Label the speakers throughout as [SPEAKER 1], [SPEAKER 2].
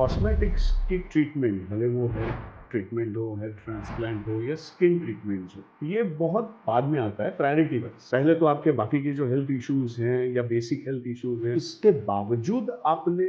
[SPEAKER 1] Cosmetics की treatment, भले वो हेयर ट्रीटमेंट हो, हेयर ट्रांसप्लांट हो या स्किन ट्रीटमेंट्स हो, ये बहुत बाद में आता है, प्रायोरिटी वाइज। पहले तो आपके बाकी के जो हेल्थ इश्यूज हैं या बेसिक हेल्थ इश्यूज हैं, इसके बावजूद आपने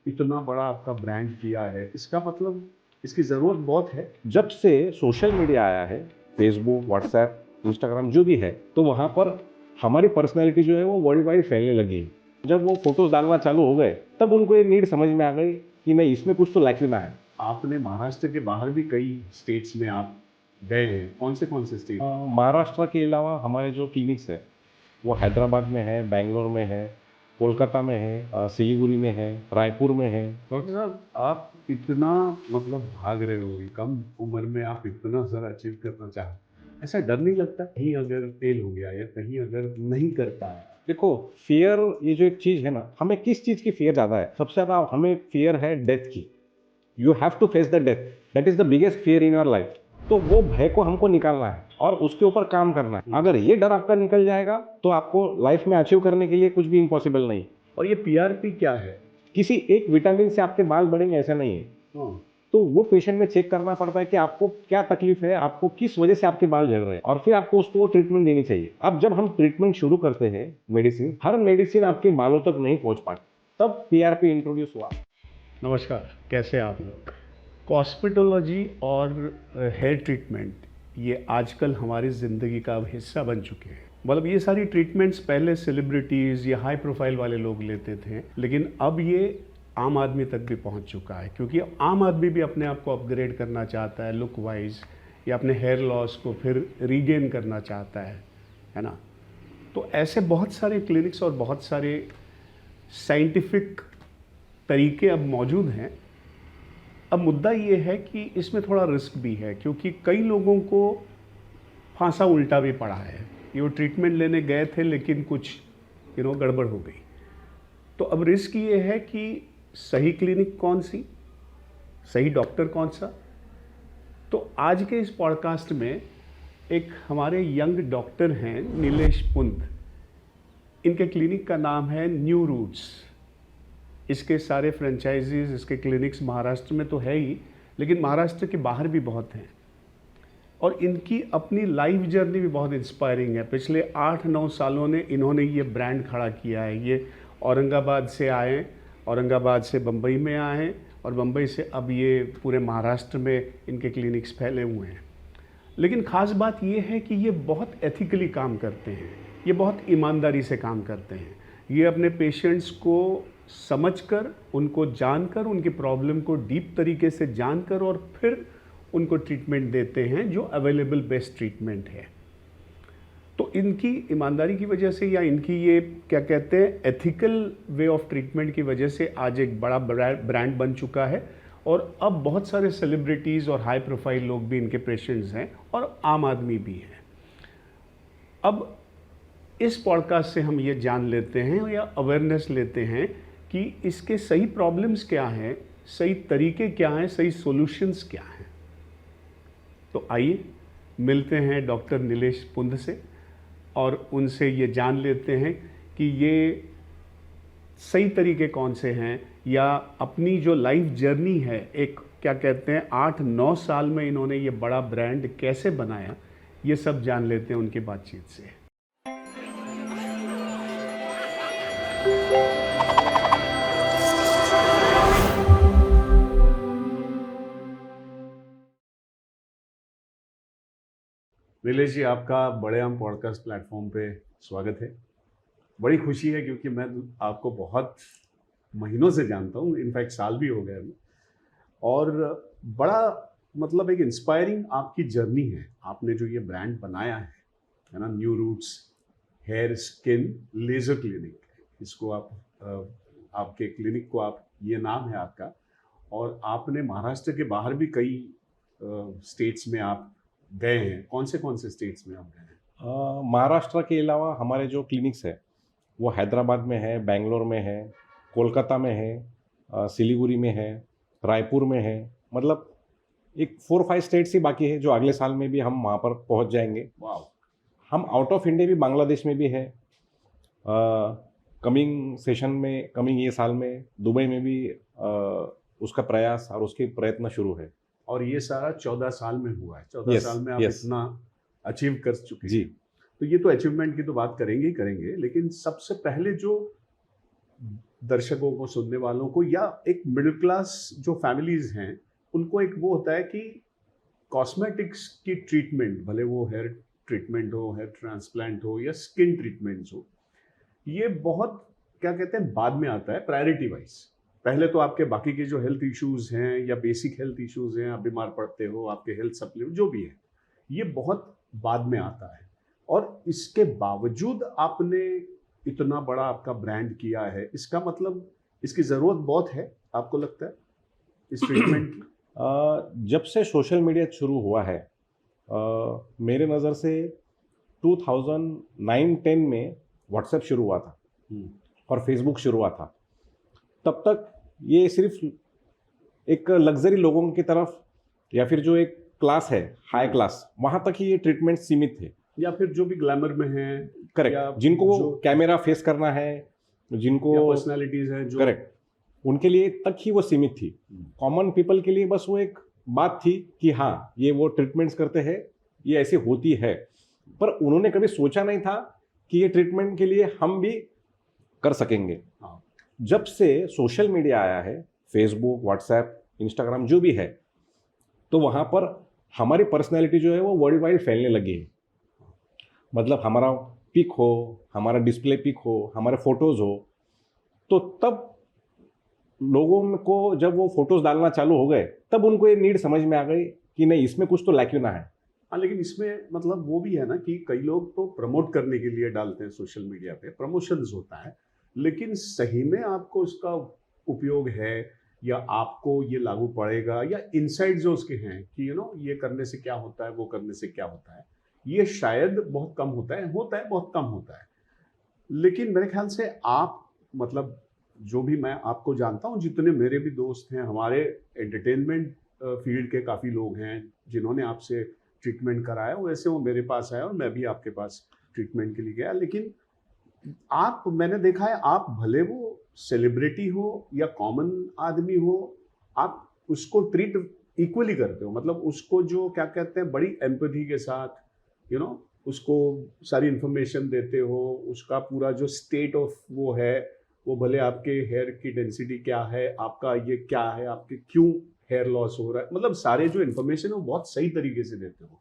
[SPEAKER 1] इतना बड़ा आपका ब्रांड किया है, इसका मतलब इसकी ज़रूरत बहुत है।
[SPEAKER 2] जब से सोशल मीडिया आया है, फेसबुक, व्हाट्सएप, इंस्टाग्राम जो भी है, तो वहाँ पर हमारी पर्सनैलिटी जो है वो वर्ल्ड वाइड फैलने लगी। जब वो फोटोज डालना चालू हो गए, तब उनको ये नीड समझ में आ गई कि नहीं, इसमें कुछ तो लाइकना है।
[SPEAKER 1] आपने महाराष्ट्र के बाहर भी कई स्टेट्स में आप गए हैं, कौन से स्टेट?
[SPEAKER 2] महाराष्ट्र के अलावा हमारे जो क्लिनिक्स है वो हैदराबाद में है, बेंगलोर में है, कोलकाता में है, सिलीगुड़ी में है, रायपुर में है।
[SPEAKER 1] डॉक्टर साहब, आप इतना मतलब भाग रहे हो, कम उम्र में आप इतना सारा अचीव करना चाहते, ऐसा डर नहीं लगता कहीं अगर फेल हो गया या कहीं अगर नहीं कर पाया?
[SPEAKER 2] देखो, फियर ये जो एक चीज है ना, हमें किस चीज की फियर ज्यादा है? सबसे ज्यादा हमें फियर है डेथ की। You have to face the death, that is the biggest fear in your life. तो वो भय को हमको निकालना है और उसके ऊपर काम करना है। अगर ये डर आपका निकल जाएगा तो आपको लाइफ में अचीव करने के लिए कुछ भी इम्पॉसिबल नहीं।
[SPEAKER 1] और ये पीआरपी क्या है?
[SPEAKER 2] किसी एक विटामिन से आपके बाल बढ़ेंगे ऐसा नहीं है।
[SPEAKER 1] हाँ।
[SPEAKER 2] तो वो पेशेंट में चेक करना पड़ता है कि आपको क्या तकलीफ है, आपको किस वजह से आपके बाल झड़ रहे हैं, और फिर आपको उसको ट्रीटमेंट देनी चाहिए। अब जब हम ट्रीटमेंट शुरू करते हैं, मेडिसिन, हर मेडिसिन आपके बालों तक नहीं पहुंच पाती, तब पीआरपी इंट्रोड्यूस हुआ।
[SPEAKER 1] नमस्कार, कैसे हैं आप लोग? कॉस्मेटोलॉजी और हेयर ट्रीटमेंट ये आजकल हमारी ज़िंदगी का अब हिस्सा बन चुके हैं। मतलब ये सारी ट्रीटमेंट्स पहले सेलिब्रिटीज़ या हाई प्रोफाइल वाले लोग लेते थे, लेकिन अब ये आम आदमी तक भी पहुंच चुका है, क्योंकि आम आदमी भी अपने आप को अपग्रेड करना चाहता है लुक वाइज, या अपने हेयर लॉस को फिर रीगेन करना चाहता है ना। तो ऐसे बहुत सारे क्लिनिक्स और बहुत सारे साइंटिफिक तरीके अब मौजूद हैं। अब मुद्दा ये है कि इसमें थोड़ा रिस्क भी है, क्योंकि कई लोगों को फांसा उल्टा भी पड़ा है। ये वो ट्रीटमेंट लेने गए थे लेकिन कुछ गड़बड़ हो गई। तो अब रिस्क ये है कि सही क्लिनिक कौन सी, सही डॉक्टर कौन सा। तो आज के इस पॉडकास्ट में एक हमारे यंग डॉक्टर हैं नीलेश पुंद। इनके क्लिनिक का नाम है न्यू रूट्स। इसके सारे फ्रेंचाइजीज, इसके क्लिनिक्स महाराष्ट्र में तो है ही, लेकिन महाराष्ट्र के बाहर भी बहुत हैं। और इनकी अपनी लाइफ जर्नी भी बहुत इंस्पायरिंग है। पिछले 8-9 सालों ने इन्होंने ये ब्रांड खड़ा किया है। ये औरंगाबाद से आए, औरंगाबाद से बम्बई में आए हैं, और बम्बई से अब ये पूरे महाराष्ट्र में इनके क्लिनिक्स फैले हुए हैं। लेकिन ख़ास बात ये है कि ये बहुत एथिकली काम करते हैं, ये बहुत ईमानदारी से काम करते हैं। ये अपने पेशेंट्स को समझकर, उनको जानकर, उनकी प्रॉब्लम को डीप तरीके से जानकर और फिर उनको ट्रीटमेंट देते हैं जो अवेलेबल बेस्ट ट्रीटमेंट है। तो इनकी ईमानदारी की वजह से, या इनकी ये क्या कहते हैं, एथिकल वे ऑफ ट्रीटमेंट की वजह से आज एक बड़ा ब्रांड बन चुका है। और अब बहुत सारे सेलिब्रिटीज़ और हाई प्रोफाइल लोग भी इनके पेशेंट्स हैं और आम आदमी भी हैं। अब इस पॉडकास्ट से हम ये जान लेते हैं या अवेयरनेस लेते हैं कि इसके सही प्रॉब्लम्स क्या हैं, सही तरीके क्या हैं, सही सॉल्यूशंस क्या हैं। तो आइए मिलते हैं डॉक्टर नीलेश पुंद से और उनसे ये जान लेते हैं कि ये सही तरीके कौन से हैं, या अपनी जो लाइफ जर्नी है, एक क्या कहते हैं 8-9 साल में इन्होंने ये बड़ा ब्रांड कैसे बनाया, ये सब जान लेते हैं उनकी बातचीत से। नीलेश जी, आपका बड़े आम पॉडकास्ट प्लेटफॉर्म पे स्वागत है। बड़ी खुशी है क्योंकि मैं आपको बहुत महीनों से जानता हूँ, इनफैक्ट साल भी हो गए अभी। और बड़ा मतलब एक इंस्पायरिंग आपकी जर्नी है। आपने जो ये ब्रांड बनाया है ना, new roots hair skin laser clinic, इसको आप आपके क्लिनिक को आप, ये नाम है आपका। और आपने महाराष्ट्र के बाहर भी कई स्टेट्स में आप गए हैं। कौन से स्टेट्स में आप गए हैं?
[SPEAKER 2] महाराष्ट्र के अलावा हमारे जो क्लिनिक्स है वो हैदराबाद में है, बेंगलोर में है, कोलकाता में है, सिलीगुड़ी में है, रायपुर में है। मतलब एक 4-5 स्टेट्स ही बाकी है जो अगले साल में भी हम वहाँ पर पहुँच जाएंगे।
[SPEAKER 1] वाह।
[SPEAKER 2] हम आउट ऑफ इंडिया भी, बांग्लादेश में भी है। कमिंग सेशन में, कमिंग ये साल में दुबई में भी उसका प्रयास और उसकी प्रयत्न शुरू है।
[SPEAKER 1] और ये सारा 14 साल में हुआ है। 14
[SPEAKER 2] Yes,
[SPEAKER 1] साल में आप
[SPEAKER 2] yes.
[SPEAKER 1] इतना अचीव कर चुके हैं।
[SPEAKER 2] जी।
[SPEAKER 1] तो ये तो अचीवमेंट की तो बात करेंगे ही करेंगे, लेकिन सबसे पहले जो दर्शकों को, सुनने वालों को, या एक मिडिल क्लास जो फैमिलीज हैं, उनको एक वो होता है कि कॉस्मेटिक्स की ट्रीटमेंट, भले वो हेयर ट्रीटमेंट हो, हेयर ट्रांसप्लांट हो या स्किन ट्रीटमेंट्स हो, ये बहुत क्या कहते हैं बाद में आता है प्रायोरिटी वाइज। पहले तो आपके बाकी के जो हेल्थ इश्यूज हैं या बेसिक हेल्थ इश्यूज हैं, आप बीमार पड़ते हो, आपके हेल्थ सप्लीमेंट जो भी है, ये बहुत बाद में आता है। और इसके बावजूद आपने इतना बड़ा आपका ब्रांड किया है, इसका मतलब इसकी ज़रूरत बहुत है, आपको लगता है इस ट्रीटमेंट की?
[SPEAKER 2] जब से सोशल मीडिया शुरू हुआ है, मेरे नज़र से 2009-10 में व्हाट्सएप शुरू हुआ था और फेसबुक शुरू हुआ था। तब तक ये सिर्फ एक लग्जरी लोगों की तरफ, या फिर जो एक क्लास है हाई क्लास, वहाँ तक ही ये ट्रीटमेंट सीमित थे।
[SPEAKER 1] या फिर जो भी ग्लैमर में हैं, या
[SPEAKER 2] करेक्ट, जिनको वो
[SPEAKER 1] जो
[SPEAKER 2] कैमरा फेस करना है, जिनको
[SPEAKER 1] पर्सनालिटीज हैं जो,
[SPEAKER 2] करेक्ट, उनके लिए तक ही वो सीमित थी। कॉमन पीपल के लिए बस वो एक बात थी कि हाँ, ये वो ट्रीटमेंट्स करते हैं, ये ऐसी होती है। पर उन्होंने कभी सोचा नहीं था कि ये ट्रीटमेंट के लिए हम भी कर सकेंगे।
[SPEAKER 1] हाँ।
[SPEAKER 2] जब से सोशल मीडिया आया है, फेसबुक, व्हाट्सएप, इंस्टाग्राम जो भी है, तो वहाँ पर हमारी पर्सनैलिटी जो है वो वर्ल्ड वाइड फैलने लगी है। मतलब हमारा पिक हो, हमारा डिस्प्ले पिक हो, हमारे फोटोज़ हो, तो तब लोगों को जब वो फोटोज़ डालना चालू हो गए, तब उनको ये नीड समझ में आ गई कि नहीं, इसमें कुछ तो लैक्यूना है।
[SPEAKER 1] हाँ, लेकिन इसमें मतलब वो भी है ना कि कई लोग तो प्रमोट करने के लिए डालते हैं सोशल मीडिया पे, प्रमोशंस होता है, लेकिन सही में आपको इसका उपयोग है या आपको ये लागू पड़ेगा, या इनसाइट जो उसके हैं कि ये करने से क्या होता है, वो करने से क्या होता है, ये शायद बहुत कम होता है बहुत कम होता है। लेकिन मेरे ख्याल से आप, मतलब जो भी मैं आपको जानता हूँ, जितने मेरे भी दोस्त हैं, हमारे एंटरटेनमेंट फील्ड के काफ़ी लोग हैं जिन्होंने आपसे ट्रीटमेंट कराया, वैसे वो मेरे पास आया और मैं भी आपके पास ट्रीटमेंट के लिए गया। लेकिन आप, मैंने देखा है, आप भले वो सेलिब्रिटी हो या कॉमन आदमी हो, आप उसको ट्रीट इक्वली करते हो। मतलब उसको जो क्या कहते हैं, बड़ी एम्पैथी के साथ उसको सारी इन्फॉर्मेशन देते हो, उसका पूरा जो स्टेट ऑफ वो है, वो भले आपके हेयर की डेंसिटी क्या है, आपका ये क्या है, आपके क्यों हेयर लॉस हो रहा है, मतलब सारे जो इन्फॉर्मेशन है वो बहुत सही तरीके से देते हो,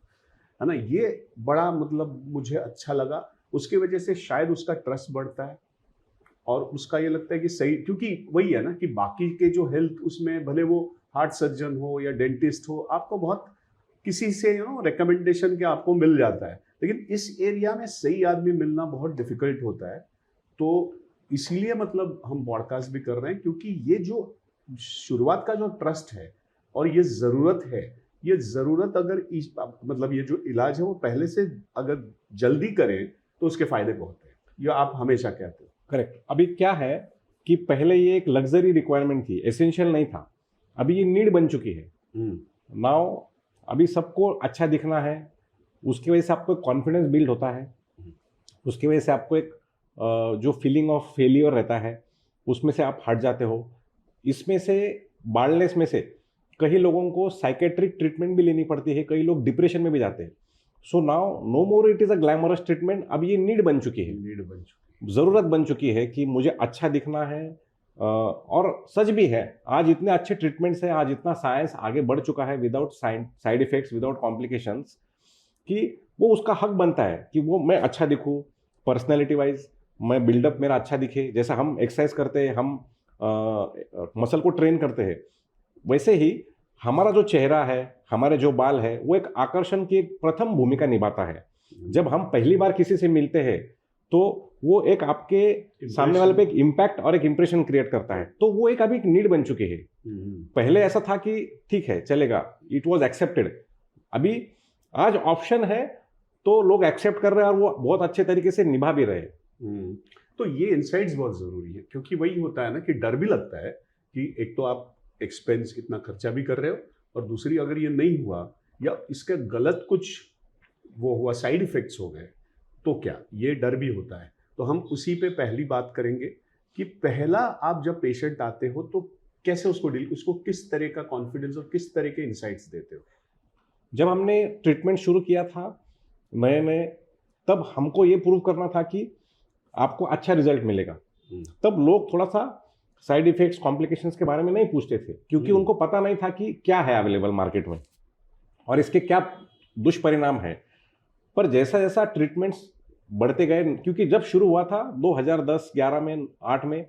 [SPEAKER 1] है ना। ये बड़ा मतलब मुझे अच्छा लगा, उसकी वजह से शायद उसका ट्रस्ट बढ़ता है और उसका ये लगता है कि सही, क्योंकि वही है ना कि बाकी के जो हेल्थ, उसमें भले वो हार्ट सर्जन हो या डेंटिस्ट हो, आपको बहुत किसी से रिकमेंडेशन के आपको मिल जाता है, लेकिन इस एरिया में सही आदमी मिलना बहुत डिफिकल्ट होता है। तो इसलिए मतलब हम पॉडकास्ट भी कर रहे हैं, क्योंकि ये जो शुरुआत का जो ट्रस्ट है और ये ज़रूरत है, ये ज़रूरत अगर मतलब ये जो इलाज है वो पहले से अगर जल्दी करें तो उसके फायदे बहुत हैं, ये आप हमेशा कहते हो।
[SPEAKER 2] करेक्ट। अभी क्या है कि पहले ये एक लग्जरी रिक्वायरमेंट थी, एसेंशियल नहीं था, अभी ये नीड बन चुकी है। नाउ अभी सबको अच्छा दिखना है, उसकी वजह से आपको कॉन्फिडेंस बिल्ड होता है, उसकी वजह से आपको एक जो फीलिंग ऑफ फेलियर रहता है उसमें से आप हट जाते हो। इसमें से बाल्डनेस में से कई लोगों को साइकेट्रिक ट्रीटमेंट भी लेनी पड़ती है, कई लोग डिप्रेशन में भी जाते हैं। So now no more it is a glamorous treatment, अब ये नीड बन चुकी है, ज़रूरत बन चुकी है कि मुझे अच्छा दिखना है। और सच भी है, आज इतने अच्छे ट्रीटमेंट्स हैं, आज इतना साइंस आगे बढ़ चुका है without side effects, without complications, कि वो उसका हक बनता है कि वो मैं अच्छा दिखूँ, पर्सनैलिटी वाइज मैं बिल्डअप मेरा अच्छा दिखे। जैसा हम एक्सरसाइज करते हैं, हम मसल को ट्रेन करते हैं, वैसे ही हमारा जो चेहरा है, हमारे जो बाल है, वो एक आकर्षण की एक प्रथम भूमिका निभाता है। जब हम पहली बार किसी से मिलते हैं तो वो एक आपके सामने वाले पे एक इम्पैक्ट और एक इंप्रेशन क्रिएट करता है, तो वो एक अभी एक नीड बन चुकी है। पहले ऐसा था कि ठीक है चलेगा, इट वाज एक्सेप्टेड, अभी आज ऑप्शन है तो लोग एक्सेप्ट कर रहे हैं और वो बहुत अच्छे तरीके से निभा भी रहे हैं।
[SPEAKER 1] तो ये इनसाइट्स बहुत ज़रूरी है, क्योंकि वही होता है ना कि डर भी लगता है कि एक तो आप एक्सपेंस इतना खर्चा भी कर रहे हो, और दूसरी अगर ये नहीं हुआ या इसका गलत कुछ वो हुआ, साइड इफ़ेक्ट्स हो गए, तो क्या, ये डर भी होता है। तो हम उसी पे पहली बात करेंगे कि पहला आप जब पेशेंट आते हो तो कैसे उसको डील, उसको किस तरह का कॉन्फिडेंस और किस तरह के इंसाइट्स देते हो?
[SPEAKER 2] जब हमने ट्रीटमेंट शुरू किया था नए नए, तब हमको ये प्रूव करना था कि आपको अच्छा रिजल्ट मिलेगा। तब लोग थोड़ा सा साइड इफेक्ट्स कॉम्प्लिकेशंस के बारे में नहीं पूछते थे, क्योंकि उनको पता नहीं था कि क्या है अवेलेबल मार्केट में और इसके क्या दुष्परिणाम है। पर जैसा जैसा ट्रीटमेंट्स बढ़ते गए, क्योंकि जब शुरू हुआ था 2010, 11 में, 8 में,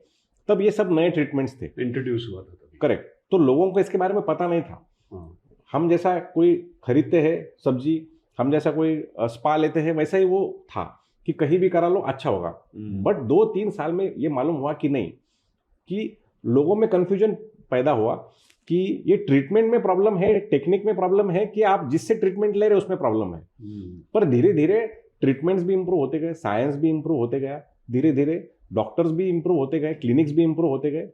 [SPEAKER 2] तब ये सब नए ट्रीटमेंट्स थे,
[SPEAKER 1] इंट्रोड्यूस हुआ था तभी।
[SPEAKER 2] करेक्ट। तो लोगों को इसके बारे में पता नहीं था।
[SPEAKER 1] हाँ।
[SPEAKER 2] हम जैसा कोई खरीदते हैं सब्जी, हम जैसा कोई स्पा लेते हैं, वैसा ही वो था कि कहीं भी करा लो अच्छा होगा। बट 2-3 साल में ये मालूम हुआ कि नहीं, कि लोगों में कंफ्यूजन पैदा हुआ कि ये ट्रीटमेंट में प्रॉब्लम है, टेक्निक में प्रॉब्लम है, कि आप जिससे ट्रीटमेंट ले रहे हो उसमें प्रॉब्लम है। पर धीरे धीरे ट्रीटमेंट्स भी इंप्रूव होते गए, साइंस भी इंप्रूव होते गया, धीरे धीरे डॉक्टर्स भी इंप्रूव होते गए, क्लिनिक्स भी इंप्रूव होते गए,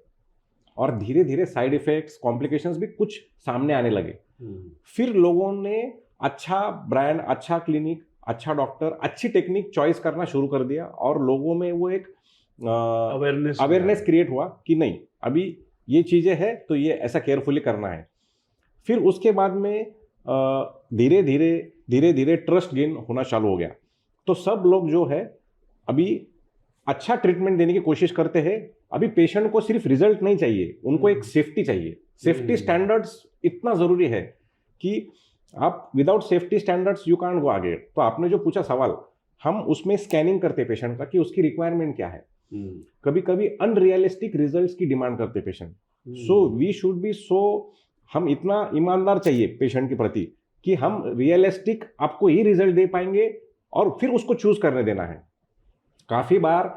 [SPEAKER 2] और धीरे धीरे साइड इफेक्ट्स कॉम्प्लिकेशंस भी कुछ सामने आने लगे। फिर लोगों ने अच्छा ब्रांड, अच्छा क्लिनिक, अच्छा डॉक्टर, अच्छी टेक्निक चॉइस करना शुरू कर दिया, और लोगों में वो एक अवेयरनेस क्रिएट हुआ कि नहीं, अभी ये चीज़ें हैं तो ये ऐसा केयरफुली करना है। फिर उसके बाद में धीरे धीरे ट्रस्ट गेन होना चालू हो गया। तो सब लोग जो है अभी अच्छा ट्रीटमेंट देने की कोशिश करते हैं। अभी पेशेंट को सिर्फ रिजल्ट नहीं चाहिए, उनको एक सेफ्टी चाहिए। सेफ्टी स्टैंडर्ड्स इतना ज़रूरी है कि आप without safety standards you can't go आगे। तो आपने जो पूछा सवाल, हम उसमें स्कैनिंग करते पेशेंट का कि उसकी रिक्वायरमेंट क्या है। कभी कभी अनरियलिस्टिक रिजल्ट्स की डिमांड करते patient. So we should be हम इतना ईमानदार चाहिए पेशेंट के प्रति कि हम रियलिस्टिक आपको ही रिजल्ट दे पाएंगे, और फिर उसको चूज करने देना है। काफ़ी बार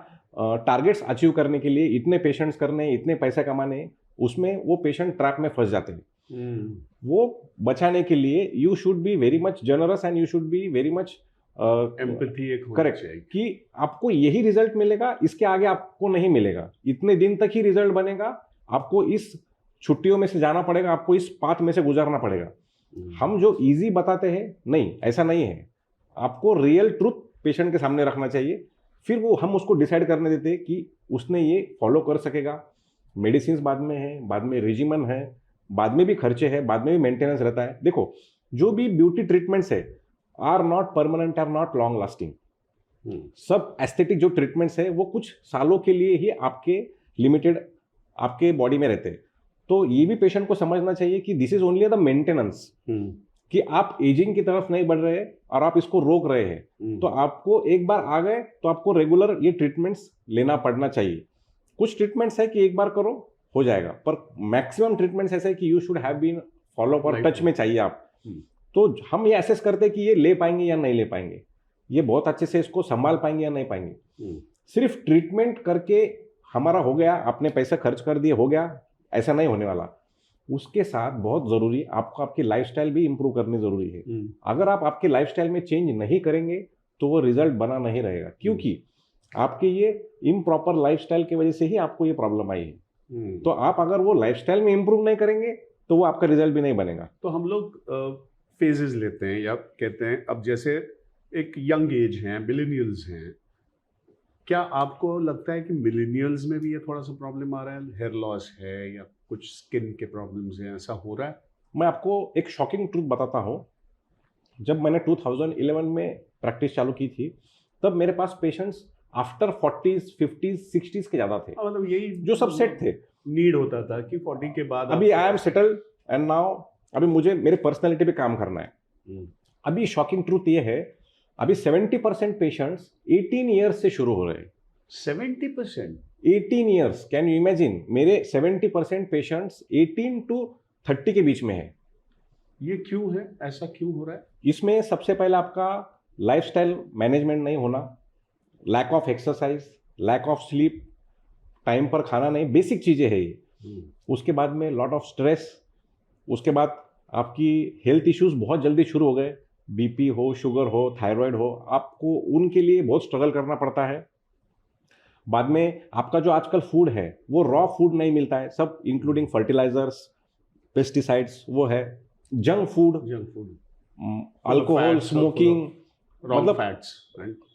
[SPEAKER 2] टारगेट्स अचीव करने के लिए इतने पेशेंट्स करने, इतने पैसे कमाने, उसमें वो पेशेंट ट्रैप में फंस जाते हैं। वो बचाने के लिए you should be very much generous and you should be very much
[SPEAKER 1] empathy एक होनी
[SPEAKER 2] करेक्ट,
[SPEAKER 1] चाहिए
[SPEAKER 2] कि आपको यही रिजल्ट मिलेगा, इसके आगे आपको नहीं मिलेगा, इतने दिन तक ही रिजल्ट बनेगा, आपको इस छुट्टियों में से जाना पड़ेगा, आपको इस पाथ में से गुजरना पड़ेगा। हम जो इजी बताते हैं, नहीं, ऐसा नहीं है। आपको रियल ट्रूथ पेशेंट के सामने रखना चाहिए, फिर वो हम उसको डिसाइड करने देते हैं कि उसने ये फॉलो कर सकेगा। मेडिसिन बाद में है, बाद में रेजिमन है, बाद में भी खर्चे है, बाद में भी मेंटेनेंस रहता है। देखो, जो भी ब्यूटी ट्रीटमेंट्स है are not permanent, are not long lasting. सब एस्थेटिक जो ट्रीटमेंट्स है वो कुछ सालों के लिए ही आपके लिमिटेड आपके बॉडी में रहते हैं। तो ये भी पेशेंट को समझना चाहिए कि this is only the maintenance, कि आप एजिंग की तरफ नहीं बढ़ रहे हैं और आप इसको रोक रहे हैं। तो आपको एक बार आ गए तो आपको रेगुलर ये ट्रीटमेंट्स लेना पड़ना चाहिए। कुछ ट्रीटमेंट्स है कि एक बार करो हो जाएगा, पर मैक्सिमम ट्रीटमेंट्स ऐसे है कि you should have been follow up और टच में चाहिए आप। तो हम ये असेस करते हैं कि ये ले पाएंगे या नहीं ले पाएंगे, ये बहुत अच्छे से इसको संभाल पाएंगे या नहीं पाएंगे। सिर्फ ट्रीटमेंट करके हमारा हो गया, आपने पैसे खर्च कर दिए हो गया, ऐसा नहीं होने वाला। उसके साथ बहुत ज़रूरी आपको आपकी लाइफस्टाइल भी इंप्रूव करनी ज़रूरी है। अगर आप आपके लाइफस्टाइल में चेंज नहीं करेंगे तो वो रिजल्ट बना नहीं रहेगा, क्योंकि आपके ये इम्प्रॉपर लाइफस्टाइल की वजह से ही आपको ये प्रॉब्लम आई है। तो आप अगर वो लाइफस्टाइल में इंप्रूव नहीं करेंगे तो वो आपका रिजल्ट भी नहीं बनेगा।
[SPEAKER 1] तो हम लोग फेजेस लेते हैं या कहते हैं, अब जैसे एक यंग एज हैं, मिलेनियल्स हैं, क्या आपको लगता है कि मिलेनियल्स में भी ये थोड़ा सा प्रॉब्लम आ रहा है, हेयर लॉस है या कुछ स्किन के प्रॉब्लम्स हैं, ऐसा हो रहा है?
[SPEAKER 2] मैं आपको एक शॉकिंग ट्रूथ बताता हूँ। जब मैंने 2011 में प्रैक्टिस चालू की थी, तब मेरे पास patients after 40s, 50s, 60s के ज़्यादा थे।
[SPEAKER 1] मतलब यही
[SPEAKER 2] जो सब सेट थे,
[SPEAKER 1] नीड होता था कि 40 के बाद
[SPEAKER 2] अभी I am settled and now अभी मुझे मेरे पर्सनैलिटी पे काम करना है। अभी शॉकिंग ट्रूथ ये है, अभी 70% पेशेंट्स 18 ईयर्स से शुरू हो रहे हैं।
[SPEAKER 1] 70%?
[SPEAKER 2] 18 ईयर्स, कैन यू इमेजिन? मेरे 70% पेशेंट्स 18 to 30 के बीच में है।
[SPEAKER 1] ये क्यों है, ऐसा क्यों हो रहा है?
[SPEAKER 2] इसमें सबसे पहले आपका लाइफस्टाइल मैनेजमेंट नहीं होना, lack of exercise, lack of sleep, time पर खाना नहीं, बेसिक चीज़ें हैं ये। उसके बाद में लॉट ऑफ स्ट्रेस, उसके बाद आपकी हेल्थ इश्यूज बहुत जल्दी शुरू हो गए, बीपी हो, शुगर हो, थायराइड हो, आपको उनके लिए बहुत स्ट्रगल करना पड़ता है। बाद में आपका जो आजकल फूड है वो रॉ फूड नहीं मिलता है, सब इंक्लूडिंग फर्टिलाइजर्स, पेस्टिसाइड्स, वो है जंक फूड, अल्कोहल, स्मोकिंग, मतलब
[SPEAKER 1] फैट्स,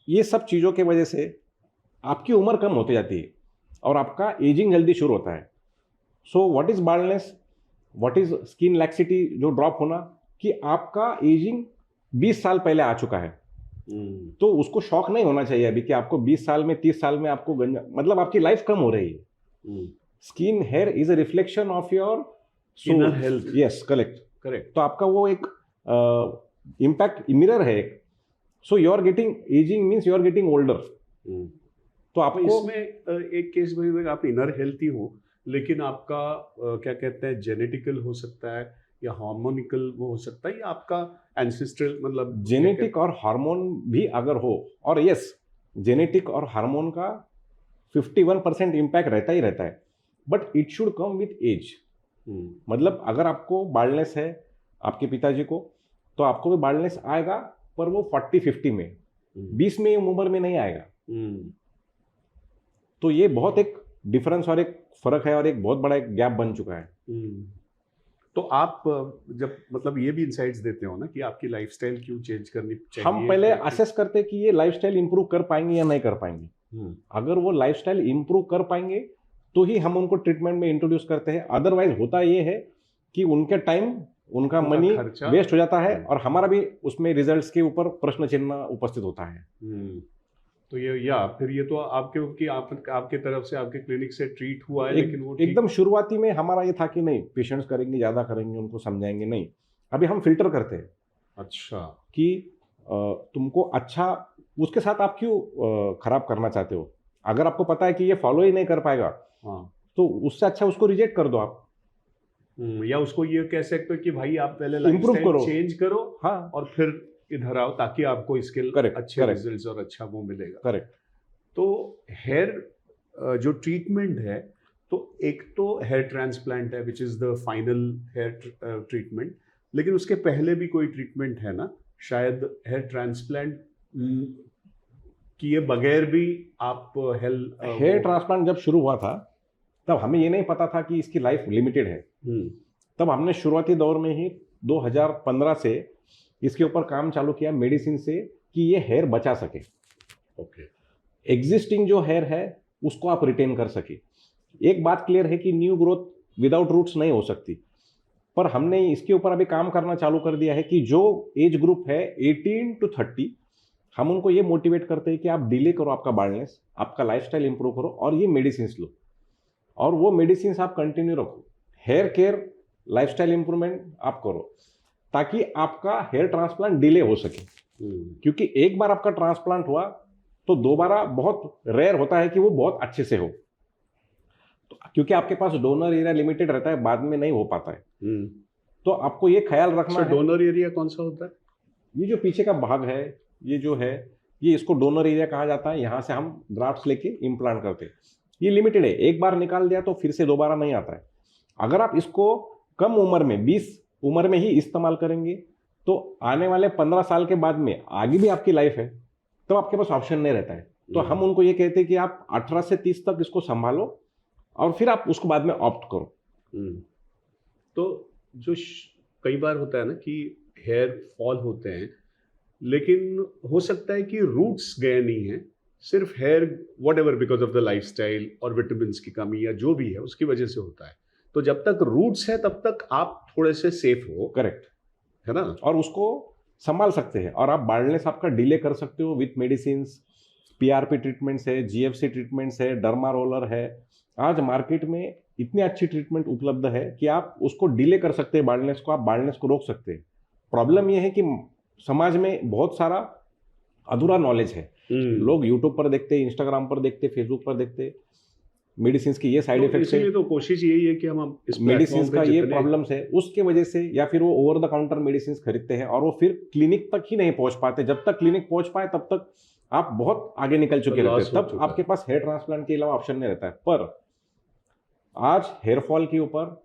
[SPEAKER 2] ये सब चीज़ों की वजह से आपकी उम्र कम होती जाती है और आपका एजिंग जल्दी शुरू होता है। So what is baldness, what is skin laxity, जो ड्रॉप होना, कि आपका एजिंग 20 साल पहले आ चुका है। तो उसको शौक नहीं होना चाहिए अभी कि आपको 20 साल में 30 साल में आपको मतलब आपकी लाइफ कम हो रही है। Skin hair is a reflection of your
[SPEAKER 1] Inner health.
[SPEAKER 2] Yes, correct.
[SPEAKER 1] Correct.
[SPEAKER 2] तो आपका वो एक इम्पैक्ट मिरर है एक। So you are getting ageing means you are getting older. तो
[SPEAKER 1] तो
[SPEAKER 2] आपको
[SPEAKER 1] इसमें एक केस में आप इनर हेल्थी हो, लेकिन आपका क्या कहते हैं जेनेटिकल हो सकता है या हार्मोनिकल वो हो सकता है या आपका एंसेस्ट्रल, मतलब
[SPEAKER 2] जेनेटिक और हार्मोन भी अगर हो, और यस जेनेटिक और हार्मोन का 51% इम्पैक्ट रहता ही रहता है, but it should come with age. मतलब अगर आपको बाल्डनेस है आपके पिताजी को, तो आपको भी बाल्डनेस आएगा, पर वो 40-50 में, 20 में उम्र में नहीं आएगा। तो ये बहुत एक डिफरेंस और एक फर्क है और एक बहुत बड़ा एक गैप बन चुका है।
[SPEAKER 1] तो आप जब मतलब ये भी इंसाइट्स देते हो ना कि आपकी लाइफस्टाइल क्यों चेंज करनी चाहिए,
[SPEAKER 2] हम पहले असेस करते हैं कि ये लाइफस्टाइल इंप्रूव कर पाएंगे या नहीं कर पाएंगे। अगर वो लाइफस्टाइल इंप्रूव कर पाएंगे तो ही हम उनको ट्रीटमेंट में इंट्रोड्यूस करते हैं। अदरवाइज होता ये है कि उनके टाइम उनका मनी वेस्ट हो जाता है और हमारा भी उसमें रिजल्ट्स के ऊपर प्रश्न चिन्ह उपस्थित होता है।
[SPEAKER 1] तो ये या फिर ये तो आपके कि आपके तरफ से आपके क्लिनिक से ट्रीट हुआ है, लेकिन वो
[SPEAKER 2] एकदम शुरुआती में हमारा ये था कि नहीं पेशेंट्स करेंगे, ज़्यादा करेंगे, उनको समझाएंगे नहीं। अभी हम फिल्टर करते हैं।
[SPEAKER 1] अच्छा।
[SPEAKER 2] कि तुमको अच्छा, उसके साथ आप क्यों खराब करना चाहते हो? अगर आपको पता है कि ये फॉलो ही नहीं कर पाएगा,
[SPEAKER 1] हाँ,
[SPEAKER 2] तो उससे अच्छा उसको रिजेक्ट कर दो आप।
[SPEAKER 1] या उसको ये कह सकते हो कि भाई आप पहले
[SPEAKER 2] Improve
[SPEAKER 1] लाइफस्टाइल
[SPEAKER 2] करो।
[SPEAKER 1] चेंज करो,
[SPEAKER 2] हाँ,
[SPEAKER 1] और फिर इधर आओ ताकि आपको इसके
[SPEAKER 2] Correct,
[SPEAKER 1] अच्छे
[SPEAKER 2] correct.
[SPEAKER 1] रिजल्ट्स और अच्छा वो मिलेगा।
[SPEAKER 2] करेक्ट।
[SPEAKER 1] तो हेयर जो ट्रीटमेंट है, तो एक तो हेयर ट्रांसप्लांट है which is the final hair treatment, लेकिन उसके पहले भी कोई ट्रीटमेंट है ना शायद हेयर ट्रांसप्लांट किए बगैर भी आप
[SPEAKER 2] हेयर ट्रांसप्लांट जब शुरू हुआ था तब हमें ये नहीं पता था कि इसकी लाइफ लिमिटेड है। तब हमने शुरुआती दौर में ही 2015 से इसके ऊपर काम चालू किया मेडिसिन से कि ये हेयर बचा सके।
[SPEAKER 1] ओके।
[SPEAKER 2] एग्जिस्टिंग जो हेयर है उसको आप रिटेन कर सके। एक बात क्लियर है कि न्यू ग्रोथ विदाउट रूट्स नहीं हो सकती, पर हमने इसके ऊपर अभी काम करना चालू कर दिया है कि जो एज ग्रुप है 18 to 30, हम उनको ये मोटिवेट करते हैं कि आप डिले करो आपका बाल्डनेस, आपका लाइफस्टाइल इंप्रूव करो और ये मेडिसिन लो, और वो मेडिसिन आप कंटिन्यू रखो। हेयर केयर, लाइफस्टाइल इंप्रूवमेंट आप करो ताकि आपका हेयर ट्रांसप्लांट डिले हो सके। क्योंकि एक बार आपका ट्रांसप्लांट हुआ तो दोबारा बहुत रेयर होता है कि वो बहुत अच्छे से हो, तो क्योंकि आपके पास डोनर एरिया लिमिटेड रहता है, बाद में नहीं हो पाता है। तो आपको ये ख्याल रखना है।
[SPEAKER 1] डोनर एरिया कौन सा होता है?
[SPEAKER 2] ये जो पीछे का भाग है, ये जो है, ये इसको डोनर एरिया कहा जाता है। यहाँ से हम ग्राफ्ट्स लेके इम्प्लांट करते हैं। ये लिमिटेड है, एक बार निकाल दिया तो फिर से दोबारा नहीं आता है। अगर आप इसको कम उम्र में 20 उम्र में ही इस्तेमाल करेंगे तो आने वाले 15 साल के बाद में आगे भी आपकी लाइफ है, तो आपके पास ऑप्शन नहीं रहता है। तो हम उनको ये कहते हैं कि आप 18 से 30 तक इसको संभालो और फिर आप उसको बाद में ऑप्ट करो।
[SPEAKER 1] तो जो कई बार होता है ना कि हेयर फॉल होते हैं, लेकिन हो सकता है कि रूट्स गए नहीं हैं, सिर्फ here what ever because of the lifestyle और विटामिन की कमी या जो भी है उसकी वजह से होता है। तो जब तक रूट्स है तब तक आप थोड़े से सेफ हो।
[SPEAKER 2] करेक्ट
[SPEAKER 1] है ना?
[SPEAKER 2] और उसको संभाल सकते हैं और आप बाल्डनेस आपका डिले कर सकते हो विथ मेडिसिन। पीआरपी ट्रीटमेंट्स है, जीएफसी ट्रीटमेंट्स है, डर्मा रोलर है। आज मार्केट में इतनी अच्छी ट्रीटमेंट उपलब्ध है कि आप उसको डिले कर सकते हैं, बाल्डनेस को, आप बाल्डनेस को रोक सकते हैं। प्रॉब्लम यह है कि समाज में बहुत सारा अधूरा नॉलेज है। लोग यूट्यूब पर देखते, इंस्टाग्राम पर देखते, फेसबुक पर देखते, मेडिसिन की ये साइड इफेक्ट्स है।
[SPEAKER 1] तो कोशिश यही है कि हम इस
[SPEAKER 2] मेडिसिन का ये प्रॉब्लम्स है, उसके वजह से या फिर वो ओवर द काउंटर मेडिसिन खरीदते हैं और वो फिर क्लिनिक तक ही नहीं पहुंच पाते। जब तक क्लिनिक पहुंच पाए तब तक आप बहुत आगे निकल चुके रहते हैं, तब आपके पास हेयर ट्रांसप्लांट के अलावा ऑप्शन नहीं रहता है। पर आज हेयर फॉल के ऊपर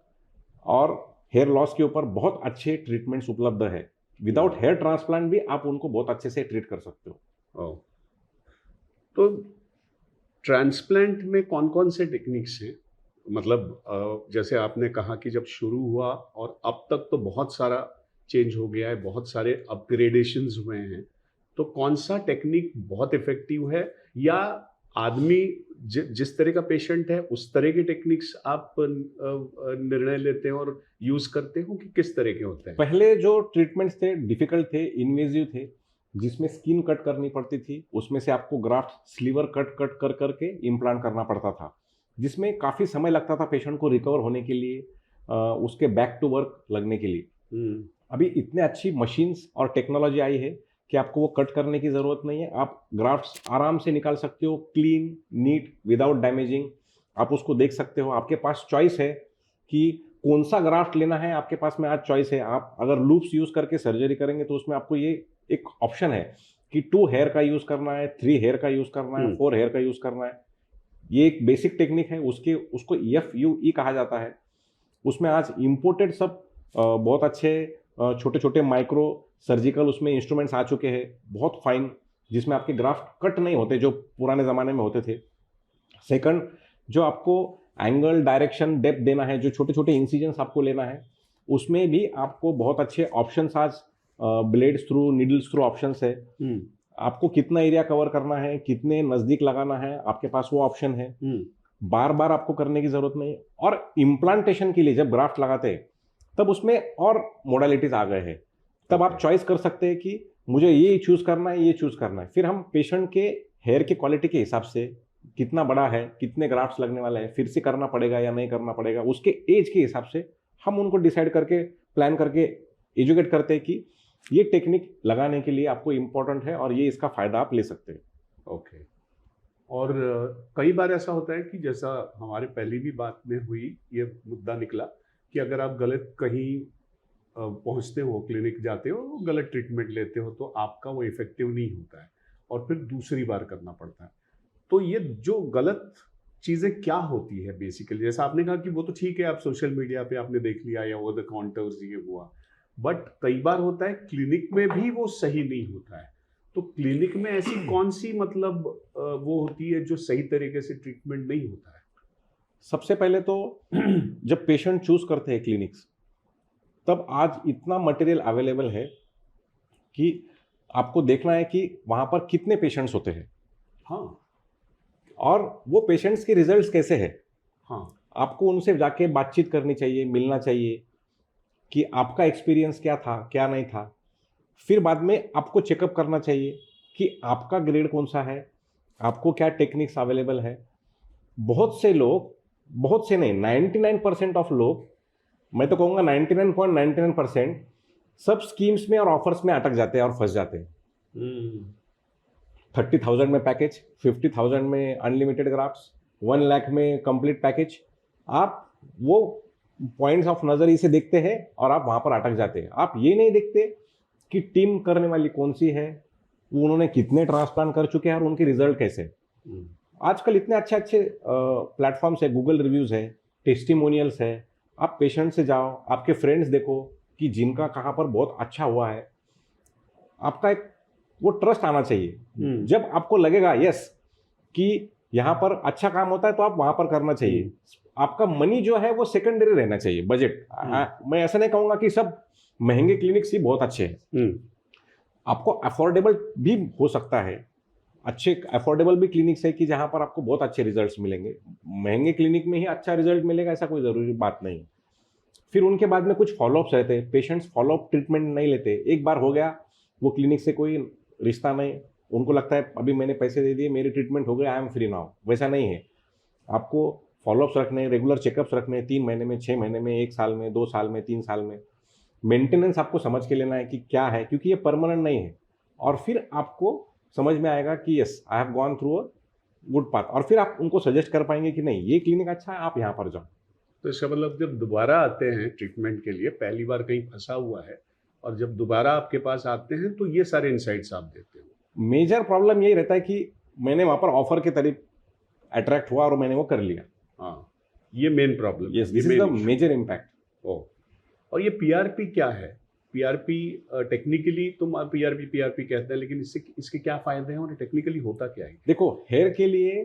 [SPEAKER 2] और हेयर लॉस के ऊपर बहुत अच्छे ट्रीटमेंट्स उपलब्ध है। विदाउट हेयर ट्रांसप्लांट भी आप उनको बहुत अच्छे से ट्रीट कर सकते हो।
[SPEAKER 1] तो ट्रांसप्लांट में कौन कौन से टेक्निक्स हैं? मतलब जैसे आपने कहा कि जब शुरू हुआ और अब तक तो बहुत सारा चेंज हो गया है, बहुत सारे अपग्रेडेशंस हुए हैं, तो कौन सा टेक्निक बहुत इफेक्टिव है, या आदमी जिस तरह का पेशेंट है उस तरह की टेक्निक्स आप निर्णय लेते हैं और यूज करते हो कि किस तरह के होते हैं?
[SPEAKER 2] पहले जो ट्रीटमेंट्स थे डिफिकल्ट थे, इन्वेजिव थे, जिसमें स्किन कट करनी पड़ती थी, उसमें से आपको ग्राफ्ट स्लीवर कट कट कर करके इम्प्लांट करना पड़ता था, जिसमें काफ़ी समय लगता था पेशेंट को रिकवर होने के लिए, उसके बैक टू वर्क लगने के लिए। अभी इतने अच्छी मशीन्स और टेक्नोलॉजी आई है कि आपको वो कट करने की ज़रूरत नहीं है। आप ग्राफ्ट्स आराम से निकाल सकते हो, क्लीन, नीट, विदाउट डैमेजिंग। आप उसको देख सकते हो, आपके पास चॉइस है कि कौन सा ग्राफ्ट लेना है, आपके पास में आज चॉइस है। आप अगर लूप्स यूज़ करके सर्जरी करेंगे तो उसमें आपको ये एक ऑप्शन है कि 2 हेयर का यूज़ करना है, 3 हेयर का यूज़ करना है, 4 हेयर का यूज़ करना है। ये एक बेसिक टेक्निक है, उसको FUE कहा जाता है। उसमें आज इम्पोर्टेड सब बहुत अच्छे छोटे छोटे माइक्रो सर्जिकल उसमें इंस्ट्रूमेंट्स आ चुके हैं, बहुत फाइन, जिसमें आपके ग्राफ्ट कट नहीं होते जो पुराने ज़माने में होते थे। सेकंड, जो आपको एंगल, डायरेक्शन, डेप्थ देना है, जो छोटे छोटे इंसिजन्स आपको लेना है, उसमें भी आपको बहुत अच्छे ऑप्शंस आज blades through, needles through options है। आपको कितना एरिया कवर करना है, कितने नज़दीक लगाना है, आपके पास वो ऑप्शन है। बार बार आपको करने की ज़रूरत नहीं। और इम्प्लांटेशन के लिए जब ग्राफ्ट लगाते हैं तब उसमें और मोडालिटीज़ आ गए हैं। तब आप चॉइस कर सकते हैं कि मुझे ये चूज़ करना है, ये चूज़ करना है। फिर हम पेशेंट के हेयर की क्वालिटी के हिसाब से, कितना बड़ा है, कितने ग्राफ्ट्स लगने वाला है, फिर से करना पड़ेगा या नहीं करना पड़ेगा, उसके एज के हिसाब से हम उनको डिसाइड करके, प्लान करके एजुकेट करते हैं कि ये टेक्निक लगाने के लिए आपको इम्पोर्टेंट है और ये इसका फ़ायदा आप ले सकते हैं।
[SPEAKER 1] ओके। और कई बार ऐसा होता है कि जैसा हमारे पहली भी बात में हुई, ये मुद्दा निकला कि अगर आप गलत कहीं पहुंचते हो, क्लिनिक जाते हो, गलत ट्रीटमेंट लेते हो तो आपका वो इफेक्टिव नहीं होता है और फिर दूसरी बार करना पड़ता है। तो ये जो गलत चीज़ें क्या होती है बेसिकली? जैसा आपने कहा कि वो तो ठीक है, आप सोशल मीडिया पे आपने देख लिया या ओवर द काउंटर्स ये हुआ, बट कई बार होता है क्लिनिक में भी वो सही नहीं होता है। तो क्लिनिक में ऐसी कौन सी मतलब वो होती है जो सही तरीके से ट्रीटमेंट नहीं होता है?
[SPEAKER 2] सबसे पहले तो जब पेशेंट चूज करते हैं क्लिनिक्स, तब आज इतना मटेरियल अवेलेबल है कि आपको देखना है कि वहाँ पर कितने पेशेंट्स होते हैं
[SPEAKER 1] हाँ
[SPEAKER 2] और वो पेशेंट्स के रिजल्ट्स कैसे हैं।
[SPEAKER 1] हाँ।
[SPEAKER 2] आपको उनसे जाके बातचीत करनी चाहिए, मिलना चाहिए कि आपका एक्सपीरियंस क्या था, क्या नहीं था। फिर बाद में आपको चेकअप करना चाहिए कि आपका ग्रेड कौन सा है, आपको क्या टेक्निक्स अवेलेबल है। बहुत से लोग, बहुत से नहीं, 99% ऑफ लोग, मैं तो कहूँगा 99.99% सब स्कीम्स में और ऑफर्स में अटक जाते हैं और फंस जाते हैं। 30,000 में पैकेज, 50,000 में अनलिमिटेड ग्राफ्ट्स, 1 लाख में कंप्लीट पैकेज। आप वो पॉइंट्स ऑफ नज़र से देखते हैं और आप वहाँ पर अटक जाते हैं। आप ये नहीं देखते कि टीम करने वाली कौन सी है, उन्होंने कितने ट्रांसप्लांट कर चुके हैं और उनके रिजल्ट कैसे। आजकल इतने अच्छे अच्छे प्लेटफॉर्म्स है, गूगल रिव्यूज़ है, टेस्टिमोनियल्स है। आप पेशेंट से जाओ, आपके फ्रेंड्स देखो कि जिनका कहाँ पर बहुत अच्छा हुआ है। आपका एक वो ट्रस्ट आना चाहिए। जब आपको लगेगा यस कि यहाँ पर अच्छा काम होता है तो आप वहाँ पर करना चाहिए। आपका मनी जो है वो सेकेंडरी रहना चाहिए, बजट। मैं ऐसा नहीं कहूँगा कि सब महंगे क्लिनिक्स ही बहुत अच्छे हैं। आपको अफोर्डेबल भी हो सकता है, अच्छे अफोर्डेबल भी क्लिनिक्स है कि जहाँ पर आपको बहुत अच्छे रिजल्ट्स मिलेंगे। महंगे क्लिनिक में ही अच्छा रिजल्ट मिलेगा ऐसा कोई ज़रूरी बात नहीं। फिर उनके बाद में कुछ फॉलोअप्स रहते हैं, पेशेंट्स फॉलोअप ट्रीटमेंट नहीं लेते। एक बार हो गया, वो क्लिनिक से कोई रिश्ता नहीं, उनको लगता है अभी मैंने पैसे दे दिए, मेरी ट्रीटमेंट हो गया, आई एम फ्री नाउ। वैसा नहीं है। आपको फॉलोअप्स रखने, रेगुलर चेकअप्स रखने, 3 महीने में, 6 महीने में, 1 साल में, 2 साल में, 3 साल में। मेंटेनेंस आपको समझ के लेना है कि क्या है, क्योंकि ये परमानेंट नहीं है। और फिर आपको समझ में आएगा कि yes I have gone through a good path, और फिर आप उनको सजेस्ट कर पाएंगे कि नहीं ये क्लिनिक अच्छा है, आप यहाँ पर जाओ।
[SPEAKER 1] तो इसका मतलब जब दोबारा आते हैं ट्रीटमेंट के लिए, पहली बार कहीं फंसा हुआ है और जब दोबारा आपके पास आते हैं तो ये सारे इंसाइट्स आप देते हो।
[SPEAKER 2] मेजर प्रॉब्लम यही रहता है कि मैंने वहाँ पर ऑफर के करीब अट्रैक्ट हुआ और मैंने वो कर लिया।
[SPEAKER 1] हाँ, ये main problem.
[SPEAKER 2] Yes, this is the major impact.
[SPEAKER 1] Oh, और ये पीआरपी क्या है? पीआरपी टेक्निकली तुम पीआरपी कहते हैं, लेकिन इसके क्या फायदे हैं और टेक्निकली होता क्या है?
[SPEAKER 2] देखो, हेयर के लिए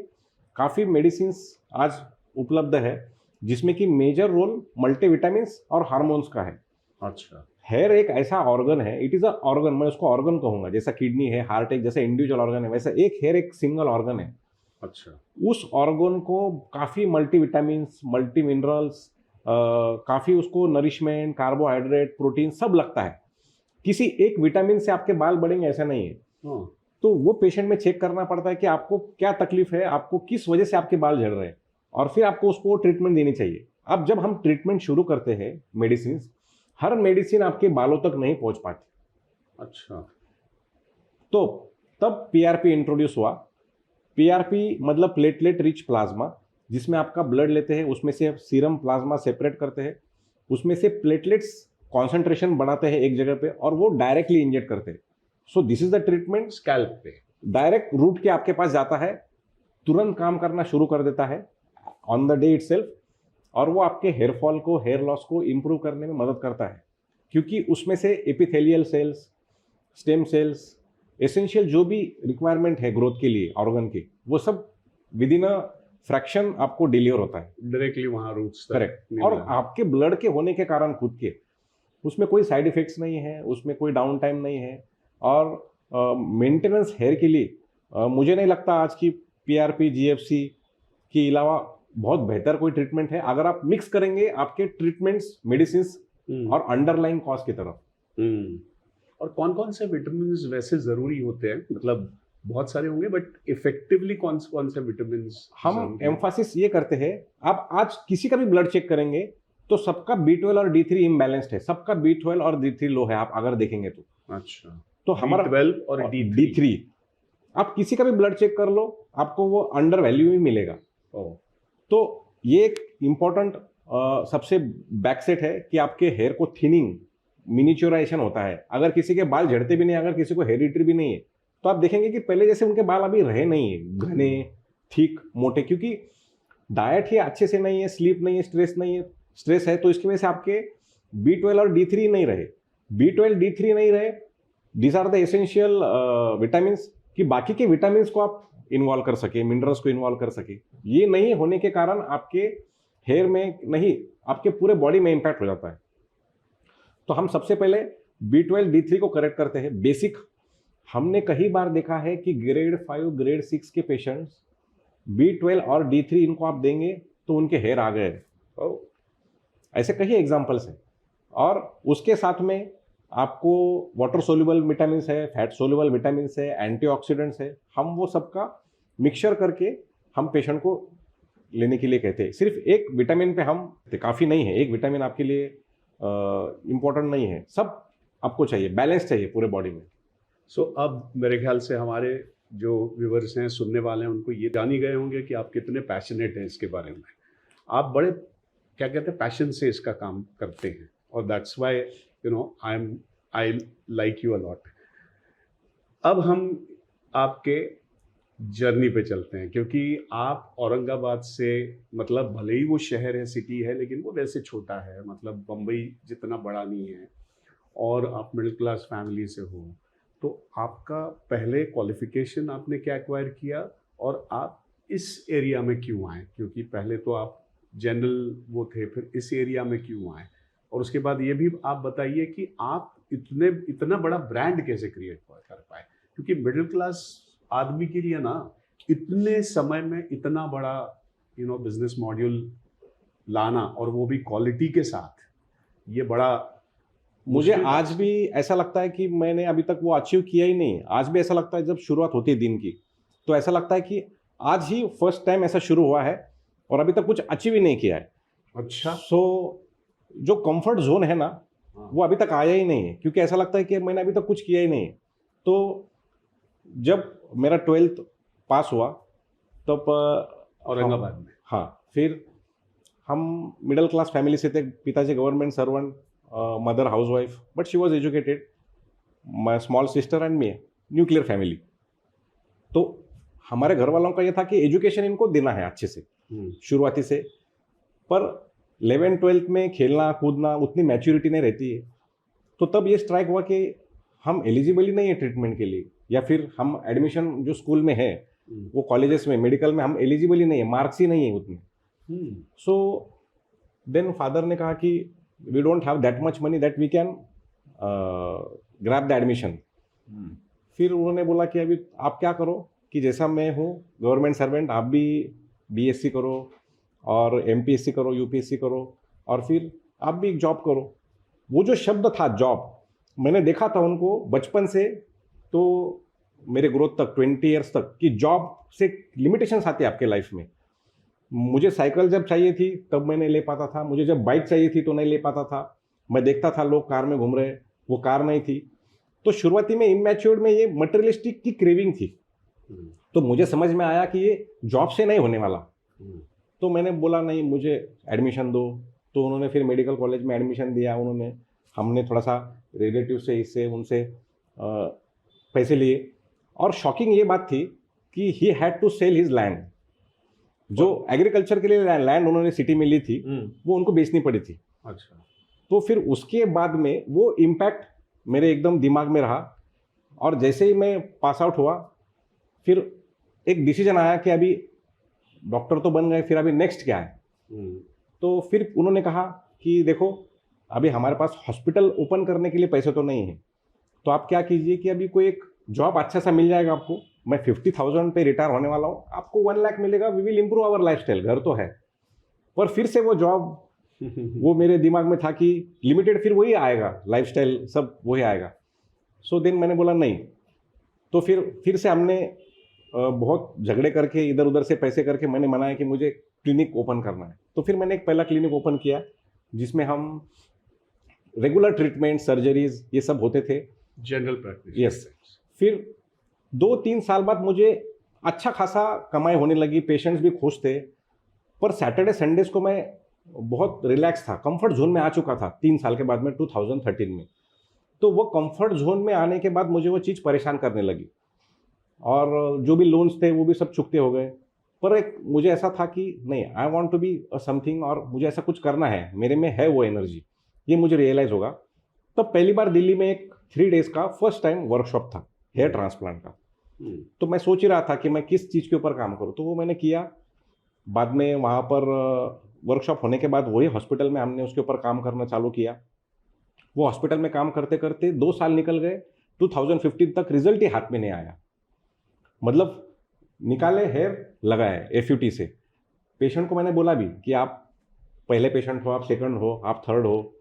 [SPEAKER 2] काफ़ी मेडिसिन आज उपलब्ध है, जिसमें कि मेजर रोल मल्टीविटामिन्स और हार्मोन्स का है।
[SPEAKER 1] अच्छा।
[SPEAKER 2] हेयर एक ऐसा ऑर्गन है, इट इज़ अ ऑर्गन, मैं उसको ऑर्गन कहूँगा। जैसा किडनी है, हार्ट एक जैसा इंडिविजुअल ऑर्गन है, वैसा एक हेयर एक सिंगल ऑर्गन है।
[SPEAKER 1] अच्छा।
[SPEAKER 2] उस ऑर्गन को काफ़ी मल्टीविटामिन्स, मल्टी मिनरल्स, काफ़ी उसको नरिशमेंट, कार्बोहाइड्रेट, प्रोटीन सब लगता है। किसी एक विटामिन से आपके बाल बढ़ेंगे ऐसा नहीं है।
[SPEAKER 1] हाँ।
[SPEAKER 2] तो वो पेशेंट में चेक करना पड़ता है कि आपको क्या तकलीफ है, आपको किस वजह से आपके बाल झड़ रहे हैं, और फिर आपको उसको ट्रीटमेंट देनी चाहिए। अब जब हम ट्रीटमेंट शुरू करते हैं मेडिसिन, हर मेडिसिन आपके बालों तक नहीं पहुंच पाती।
[SPEAKER 1] अच्छा।
[SPEAKER 2] तो तब पीआरपी इंट्रोड्यूस हुआ। पीआरपी मतलब प्लेटलेट रिच प्लाज्मा, जिसमें आपका ब्लड लेते हैं, उसमें से सीरम प्लाज्मा सेपरेट करते हैं, उसमें से प्लेटलेट्स कॉन्सेंट्रेशन बढ़ाते हैं एक जगह पे और वो डायरेक्टली इंजेक्ट करते हैं। So this is the treatment.
[SPEAKER 1] Scalp पे
[SPEAKER 2] डायरेक्ट रूट के आपके पास जाता है, तुरंत काम करना शुरू कर देता है ऑन द डे इटसेल्फ, और वो आपके हेयर फॉल को, हेयर लॉस को इंप्रूव करने में मदद करता है, क्योंकि उसमें से epithelial cells, stem cells, essential जो भी रिक्वायरमेंट है ग्रोथ के लिए ऑर्गन की, वो सब विद इन अ फ्रैक्शन आपको डिलीवर होता है।
[SPEAKER 1] डायरेक्टली वहां रूट्स तक
[SPEAKER 2] करेक्ट। और आपके ब्लड के होने के कारण खुद के उसमें कोई साइड इफेक्ट्स नहीं है, उसमें कोई डाउन टाइम नहीं है, और मेंटेनेंस हेयर के लिए मुझे नहीं लगता आज की पीआरपी जीएफसी के अलावा बहुत बेहतर कोई ट्रीटमेंट है, अगर आप मिक्स करेंगे आपके ट्रीटमेंट्स, मेडिसिन और अंडरलाइंग कॉज की तरफ।
[SPEAKER 1] और कौन कौन से विटामिन वैसे जरूरी होते हैं, मतलब बहुत सारे होंगे बट इफेक्टिवली कौन से विटामिन
[SPEAKER 2] हम एम्फासिस ये करते हैं, आप आज किसी का भी ब्लड चेक करेंगे तो सबका B12 और D3 इम्बैलेंस्ड है, सबका B12 और D3 लो है, आप अगर देखेंगे तो।
[SPEAKER 1] अच्छा।
[SPEAKER 2] तो हमारा
[SPEAKER 1] B12 और
[SPEAKER 2] D3, आप किसी का भी ब्लड चेक कर लो, आपको वो अंडर वैल्यू ही मिलेगा। तो ये एक इम्पॉर्टेंट सबसे बैकसेट है कि आपके हेयर को थिनिंग, मिनिचुराइजेशन होता है। अगर किसी के बाल झड़ते भी नहीं, अगर किसी को हेरिडिटी भी नहीं है, तो आप देखेंगे कि पहले जैसे उनके बाल अभी रहे नहीं है, घने, थिक, मोटे, क्योंकि डाइट ही अच्छे से नहीं है, स्लीप नहीं है, स्ट्रेस है, तो इसकी वजह से आपके B12 और D3 नहीं रहे। B12, D3 नहीं रहे, these are the essential vitamin कि बाकी के विटामिन को आप इन्वॉल्व कर सके, मिनरल्स को इन्वॉल्व कर सके। ये नहीं होने के कारण आपके हेयर में नहीं, आपके पूरे बॉडी में इंपैक्ट हो जाता है। तो हम सबसे पहले B12, D3 को करेक्ट करते हैं, बेसिक। हमने कई बार देखा है कि ग्रेड 5, ग्रेड 6 के पेशेंट्स B12 और D3 इनको आप देंगे तो उनके हेयर आ गए। ऐसे कई एग्जांपल्स हैं। और उसके साथ में आपको वाटर सोल्यूबल विटामिन है, फैट सोल्यूबल विटामिन है, एंटीऑक्सीडेंट्स है, हम वो सबका मिक्सचर करके हम पेशेंट को लेने के लिए कहते हैं। सिर्फ एक विटामिन पे हम काफ़ी नहीं है, एक विटामिन आपके लिए इम्पोर्टेंट नहीं है, सब आपको चाहिए, बैलेंस चाहिए पूरे बॉडी में।
[SPEAKER 1] सो अब मेरे ख्याल से हमारे जो व्यूवर्स हैं, सुनने वाले हैं, उनको ये जान ही गए होंगे कि आप कितने पैशनेट हैं इसके बारे में। आप बड़े क्या कहते हैं पैशन से इसका काम करते हैं, और that's why I like you a lot. अब हम आपके जर्नी पे चलते हैं, क्योंकि आप औरंगाबाद से, मतलब भले ही वो शहर है, सिटी है, लेकिन वो वैसे छोटा है, मतलब बम्बई जितना बड़ा नहीं है, और आप मिडिल क्लास फैमिली से हो। तो आपका पहले क्वालिफिकेशन आपने क्या एक्वायर किया, और आप इस एरिया में क्यों आए? क्योंकि पहले तो आप जनरल वो थे, फिर इस एरिया में क्यों आए? और उसके बाद ये भी आप बताइए कि आप इतना बड़ा ब्रांड कैसे क्रिएट कर पाए, क्योंकि मिडिल क्लास आदमी के लिए ना इतने समय में इतना बड़ा बिजनेस मॉड्यूल लाना, और वो भी क्वालिटी के साथ, ये बड़ा
[SPEAKER 2] मुझे आज भी ऐसा लगता है कि मैंने अभी तक वो अचीव किया ही नहीं। आज भी ऐसा लगता है, जब शुरुआत होती है दिन की, तो ऐसा लगता है कि आज ही फर्स्ट टाइम ऐसा शुरू हुआ है और अभी तक कुछ अचीव ही नहीं किया है।
[SPEAKER 1] अच्छा।
[SPEAKER 2] सो जो कंफर्ट जोन है ना, वो अभी तक आया ही नहीं है, क्योंकि ऐसा लगता है कि मैंने अभी तक कुछ किया ही नहीं। तो जब मेरा 12th पास हुआ तब
[SPEAKER 1] औरंगाबाद में,
[SPEAKER 2] हाँ, फिर हम मिडिल क्लास फैमिली से थे, पिताजी government servant, mother housewife, but she was educated, my small sister and me, nuclear family. तो हमारे घर वालों का ये था कि एजुकेशन इनको देना है अच्छे से शुरुआती से, पर 11th-12th में खेलना कूदना उतनी मैच्योरिटी नहीं रहती है। तो तब ये स्ट्राइक हुआ कि हम एलिजिबल ही नहीं है ट्रीटमेंट के लिए, या फिर हम एडमिशन जो स्कूल में है, वो कॉलेजेस में, मेडिकल में हम एलिजिबल ही नहीं है, मार्क्स ही नहीं है उतने। सो देन फादर ने कहा कि we don't have that much money that we can grab the admission. फिर उन्होंने बोला कि अभी आप क्या करो, कि जैसा मैं हूँ गवर्नमेंट सर्वेंट, आप भी बीएससी करो और एमपीएससी करो, यूपीएससी करो और फिर आप भी एक जॉब करो। वो जो शब्द था जॉब, मैंने देखा था उनको बचपन से, तो मेरे ग्रोथ तक 20 ईयर्स तक कि जॉब से लिमिटेशंस आती है आपके लाइफ में। मुझे साइकिल जब चाहिए थी तब मैं नहीं ले पाता था, मुझे जब बाइक चाहिए थी तो नहीं ले पाता था। मैं देखता था लोग कार में घूम रहे, वो कार नहीं थी। तो शुरुआती में इमैच्योर्ड में ये मटेरियलिस्टिक की क्रेविंग थी। तो मुझे समझ में आया कि ये जॉब से नहीं होने वाला। तो मैंने बोला नहीं, मुझे एडमिशन दो। तो उन्होंने फिर मेडिकल कॉलेज में एडमिशन दिया उन्होंने। हमने थोड़ा सा रिलेटिव से इससे उनसे पैसे लिए। और शॉकिंग ये बात थी कि he had to sell his land. जो एग्रीकल्चर के लिए लैंड उन्होंने सिटी में ली थी, वो उनको बेचनी पड़ी थी।
[SPEAKER 1] अच्छा।
[SPEAKER 2] तो फिर उसके बाद में वो इम्पैक्ट मेरे एकदम दिमाग में रहा। और जैसे ही मैं पास आउट हुआ, फिर एक डिसीजन आया कि अभी डॉक्टर तो बन गए, फिर अभी नेक्स्ट क्या है। तो फिर उन्होंने कहा कि देखो, अभी हमारे पास हॉस्पिटल ओपन करने के लिए पैसे तो नहीं है, तो आप क्या कीजिए कि अभी कोई एक जॉब अच्छा सा मिल जाएगा आपको। मैं 50,000 पे रिटायर होने वाला हूँ, आपको 1 लाख मिलेगा, we will improve our lifestyle. घर तो है, पर फिर से वो जॉब वो मेरे दिमाग में था कि लिमिटेड, फिर वही आएगा, लाइफस्टाइल सब वही आएगा। सो देन मैंने बोला नहीं। तो फिर से हमने बहुत झगड़े करके इधर उधर से पैसे करके मैंने मनाया कि मुझे क्लिनिक ओपन करना है। तो फिर मैंने एक पहला क्लिनिक ओपन किया जिसमें हम रेगुलर ट्रीटमेंट, सर्जरीज, ये सब होते थे।
[SPEAKER 1] General practice.
[SPEAKER 2] यस। फिर 2-3 साल बाद मुझे अच्छा खासा कमाई होने लगी, पेशेंट्स भी खुश थे। पर सैटरडे संडेज को मैं बहुत रिलैक्स था, कंफर्ट जोन में आ चुका था 3 साल के बाद में 2013 में। तो वो कंफर्ट जोन में आने के बाद मुझे वो चीज़ परेशान करने लगी और जो भी लोन्स थे वो भी सब चुकते हो गए। पर एक मुझे ऐसा था कि नहीं, I want to be something, और मुझे ऐसा कुछ करना है, मेरे में है वो एनर्जी, ये मुझे रियलाइज़ होगा। तब पहली बार दिल्ली में एक 3 डेज़ का फर्स्ट टाइम वर्कशॉप था हेयर ट्रांसप्लांट का। तो मैं सोच ही रहा था कि मैं किस चीज़ के ऊपर काम करूँ, तो वो मैंने किया। बाद में वहाँ पर वर्कशॉप होने के बाद वही हॉस्पिटल में हमने उसके ऊपर काम करना चालू किया। वो हॉस्पिटल में काम करते करते 2 साल निकल गए, 2015 तक रिजल्ट ही हाथ में नहीं आया। मतलब निकाले हेयर, लगाए एफयूटी से। पेशेंट को मैंने बोला भी कि आप पहले पेशेंट हो, आप सेकंड हो, आप थर्ड हो,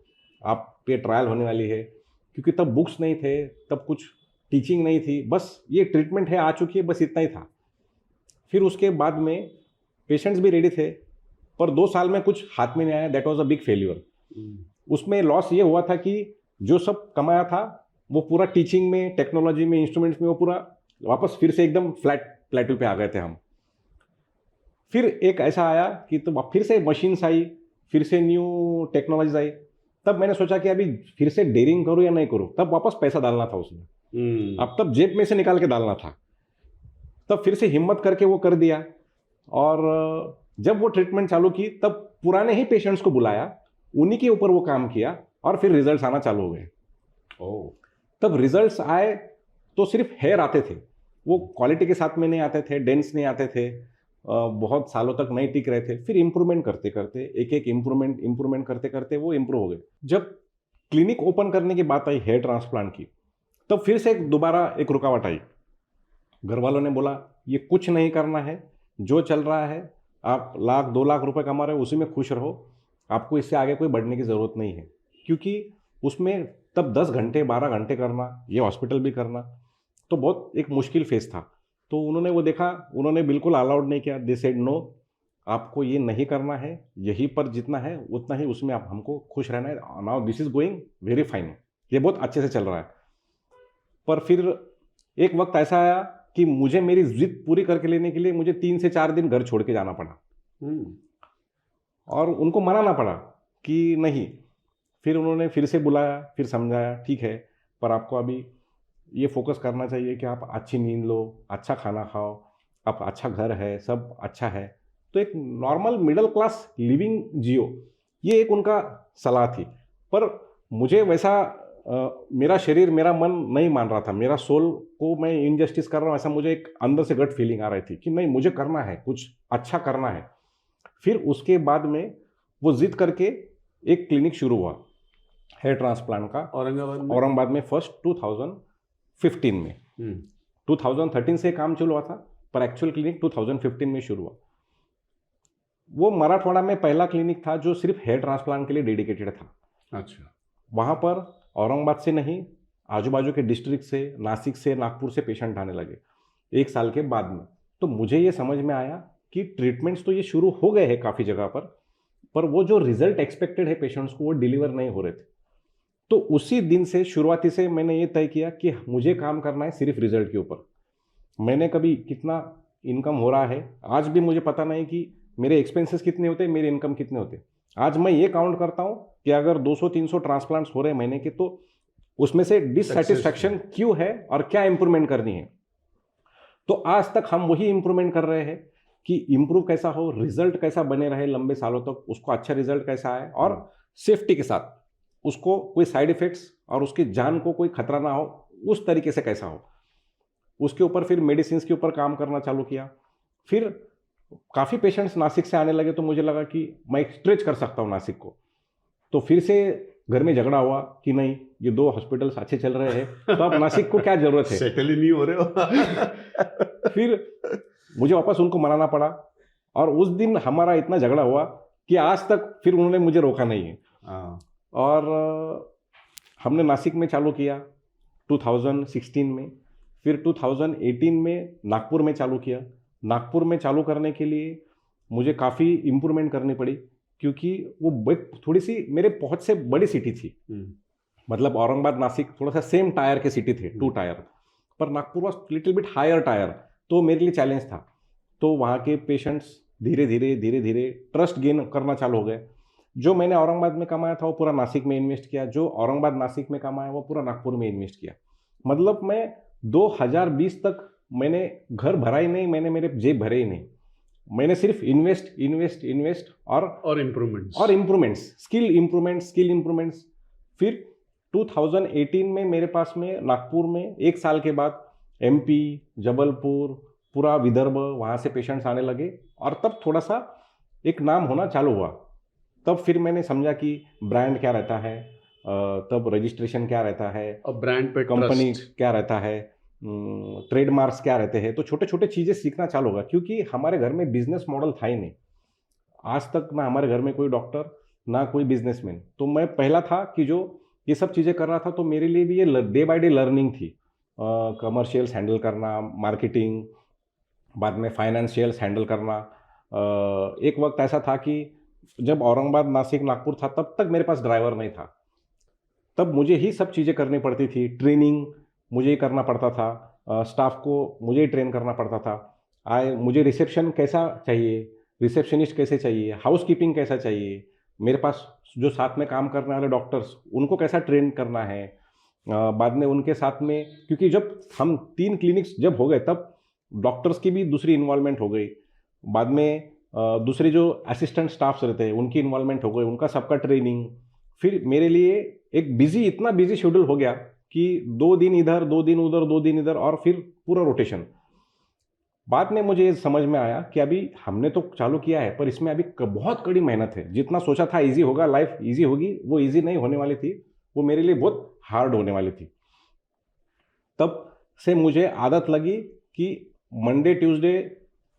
[SPEAKER 2] आप पे ट्रायल होने वाली है। क्योंकि तब बुक्स नहीं थे, तब कुछ टीचिंग नहीं थी, बस ये ट्रीटमेंट है, आ चुकी है, बस इतना ही था। फिर उसके बाद में पेशेंट्स भी रेडी थे, पर 2 साल में कुछ हाथ में नहीं आया। That was a big failure. उसमें लॉस ये हुआ था कि जो सब कमाया था वो पूरा टीचिंग में, टेक्नोलॉजी में, इंस्ट्रूमेंट्स में, वो पूरा वापस फिर से एकदम फ्लैट प्लेटू पे आ गए थे हम। फिर एक ऐसा आया कि तो फिर से मशीन्स आई, फिर से न्यू टेक्नोलॉजीज आई। तब मैंने सोचा कि अभी फिर से डेयरिंग करूँ या नहीं करूँ। तब वापस पैसा डालना था उसमें, अब तब जेब में से निकाल के डालना था। तब फिर से हिम्मत करके वो कर दिया। और जब वो ट्रीटमेंट चालू की तब पुराने ही पेशेंट्स को बुलाया, उन्हीं के ऊपर वो काम किया और फिर रिजल्ट्स आना चालू हो गए। तब रिजल्ट्स आए तो सिर्फ हेयर आते थे, वो क्वालिटी के साथ में नहीं आते थे, डेंस नहीं आते थे, बहुत सालों तक नहीं टिक रहे थे। फिर इम्प्रूवमेंट करते करते, एक एक इम्प्रूवमेंट करते करते वो इम्प्रूव हो गए। जब क्लिनिक ओपन करने की बात आई हेयर ट्रांसप्लांट की, तब फिर से दोबारा एक रुकावट आई। घर वालों ने बोला ये कुछ नहीं करना है, जो चल रहा है, आप 1-2 लाख रुपए कमा रहे हो, उसी में खुश रहो, आपको इससे आगे कोई बढ़ने की ज़रूरत नहीं है। क्योंकि उसमें तब 10 घंटे 12 घंटे करना, ये हॉस्पिटल भी करना, तो बहुत एक मुश्किल फेस था। तो उन्होंने वो देखा, उन्होंने बिल्कुल अलाउड नहीं किया। दे सेड नो, आपको ये नहीं करना है, यहीं पर जितना है उतना ही उसमें आप हमको खुश रहना है। Now this is going very fine, ये बहुत अच्छे से चल रहा है। पर फिर एक वक्त ऐसा आया कि मुझे मेरी जिद पूरी करके लेने के लिए मुझे 3 से 4 दिन घर छोड़ के जाना पड़ा और उनको मनाना पड़ा कि नहीं। फिर उन्होंने फिर से बुलाया, फिर समझाया, ठीक है, पर आपको अभी ये फोकस करना चाहिए कि आप अच्छी नींद लो, अच्छा खाना खाओ, आप अच्छा घर है, सब अच्छा है, तो एक नॉर्मल मिडिल क्लास लिविंग जियो, ये एक उनका सलाह थी। पर मुझे वैसा मेरा शरीर, मेरा मन नहीं मान रहा था, मेरा सोल को मैं इनजस्टिस कर रहा हूँ, ऐसा मुझे एक अंदर से गट फीलिंग आ रही थी कि नहीं, मुझे करना है, कुछ अच्छा करना है। फिर उसके बाद में वो जिद करके एक क्लिनिक शुरू हुआ हेयर ट्रांसप्लांट का औरंगाबाद में फर्स्ट 2015 में। 2013 से काम चालू हुआ था, पर एक्चुअल क्लिनिक 2015 में शुरू हुआ। वो मराठवाड़ा में पहला क्लिनिक था जो सिर्फ हेयर ट्रांसप्लांट के लिए डेडिकेटेड था।
[SPEAKER 1] अच्छा।
[SPEAKER 2] वहाँ पर औरंगाबाद से नहीं, आजू बाजू के डिस्ट्रिक्ट से, नासिक से, नागपुर से पेशेंट आने लगे 1 साल के बाद में। तो मुझे ये समझ में आया कि ट्रीटमेंट्स तो ये शुरू हो गए हैं काफ़ी जगह पर वो जो रिजल्ट एक्सपेक्टेड है पेशेंट्स को वो डिलीवर नहीं हो रहे थे। तो उसी दिन से शुरुआती से मैंने ये तय किया कि मुझे काम करना है सिर्फ रिजल्ट के ऊपर। मैंने कभी कितना इनकम हो रहा है आज भी मुझे पता नहीं, कि मेरे एक्सपेंसेस कितने होते हैं, मेरे इनकम कितने होते हैं। आज मैं ये काउंट करता हूँ कि अगर 200-300 ट्रांसप्लांट्स हो रहे हैं महीने के, तो उसमें से डिससेटिस्फैक्शन क्यों है और क्या इंप्रूवमेंट करनी है। तो आज तक हम वही इंप्रूवमेंट कर रहे हैं कि इंप्रूव कैसा हो, रिजल्ट कैसा बने रहे लंबे सालों तक, उसको अच्छा रिजल्ट कैसा आए और सेफ्टी के साथ, उसको कोई साइड इफेक्ट्स और उसकी जान को कोई खतरा ना हो उस तरीके से कैसा हो। उसके ऊपर फिर मेडिसिन के ऊपर काम करना चालू किया। फिर काफ़ी पेशेंट्स नासिक से आने लगे तो मुझे लगा कि मैं स्ट्रेच कर सकता हूँ नासिक को। तो फिर से घर में झगड़ा हुआ कि नहीं, ये 2 हॉस्पिटल्स अच्छे चल रहे हैं तो अब नासिक को क्या जरूरत है,
[SPEAKER 1] सेटल ही नहीं हो रहे हो।
[SPEAKER 2] फिर मुझे वापस उनको मनाना पड़ा। और उस दिन हमारा इतना झगड़ा हुआ कि आज तक फिर उन्होंने मुझे रोका नहीं है। और हमने नासिक में चालू किया 2016 में, फिर 2018 में नागपुर में चालू किया। नागपुर में चालू करने के लिए मुझे काफ़ी इम्प्रूवमेंट करनी पड़ी, क्योंकि वो थोड़ी सी मेरे पहुंच से बड़ी सिटी थी। मतलब औरंगाबाद नासिक थोड़ा सा सेम टायर के सिटी थे, 2 टायर, पर Nagpur was little bit higher tier, तो मेरे लिए चैलेंज था। तो वहाँ के पेशेंट्स धीरे धीरे ट्रस्ट गेन करना चालू हो गए। जो मैंने औरंगाबाद में कमाया था वो पूरा नासिक में इन्वेस्ट किया, जो औरंगाबाद नासिक में कमाया वो पूरा नागपुर में इन्वेस्ट किया। मतलब मैं 2020 तक मैंने घर भरा ही नहीं, मैंने मेरे जेब भरे ही नहीं, मैंने सिर्फ इन्वेस्ट और इम्प्रूवमेंट्स, स्किल इम्प्रूवमेंट्स। फिर 2018 में मेरे पास में नागपुर में 1 साल के बाद MP, जबलपुर, पूरा विदर्भ, वहाँ से पेशेंट्स आने लगे और तब थोड़ा सा एक नाम होना चालू हुआ। तब फिर मैंने समझा कि ब्रांड क्या रहता है, तब रजिस्ट्रेशन क्या रहता है,
[SPEAKER 1] और ब्रांड पे
[SPEAKER 2] कंपनी क्या रहता है, ट्रेडमार्क्स क्या रहते हैं। तो छोटे छोटे चीज़ें सीखना चालू होगा, क्योंकि हमारे घर में बिजनेस मॉडल था ही नहीं। आज तक ना हमारे घर में कोई डॉक्टर, ना कोई बिजनेसमैन। तो मैं पहला था कि जो ये सब चीज़ें कर रहा था, तो मेरे लिए भी ये डे बाय डे लर्निंग थी। कमर्शियल्स हैंडल करना, मार्केटिंग, बाद में फाइनेंशियल्स हैंडल करना। एक वक्त ऐसा था कि जब औरंगाबाद, नासिक, नागपुर था, तब तक मेरे पास ड्राइवर नहीं था। तब मुझे ही सब चीज़ें करनी पड़ती थी। ट्रेनिंग मुझे ही करना पड़ता था, स्टाफ को मुझे ही ट्रेन करना पड़ता था। मुझे रिसेप्शन कैसा चाहिए, रिसेप्शनिस्ट कैसे चाहिए, हाउसकीपिंग कैसा चाहिए, मेरे पास जो साथ में काम करने वाले डॉक्टर्स उनको कैसा ट्रेन करना है। बाद में उनके साथ में, क्योंकि जब हम 3 क्लिनिक्स जब हो गए तब डॉक्टर्स की भी दूसरी इन्वॉल्वमेंट हो गई। बाद में दूसरे जो असिस्टेंट स्टाफ्स रहते हैं उनकी इन्वॉल्वमेंट हो गई, उनका सबका ट्रेनिंग। फिर मेरे लिए एक इतना बिजी शेड्यूल हो गया कि 2 दिन इधर, 2 दिन उधर, 2 दिन इधर, और फिर पूरा रोटेशन। बाद में मुझे समझ में आया कि अभी हमने तो चालू किया है, पर इसमें अभी बहुत कड़ी मेहनत है। जितना सोचा था इजी होगा, लाइफ इजी होगी, वो इजी नहीं होने वाली थी, वो मेरे लिए बहुत हार्ड होने वाली थी। तब से मुझे आदत लगी कि Monday Tuesday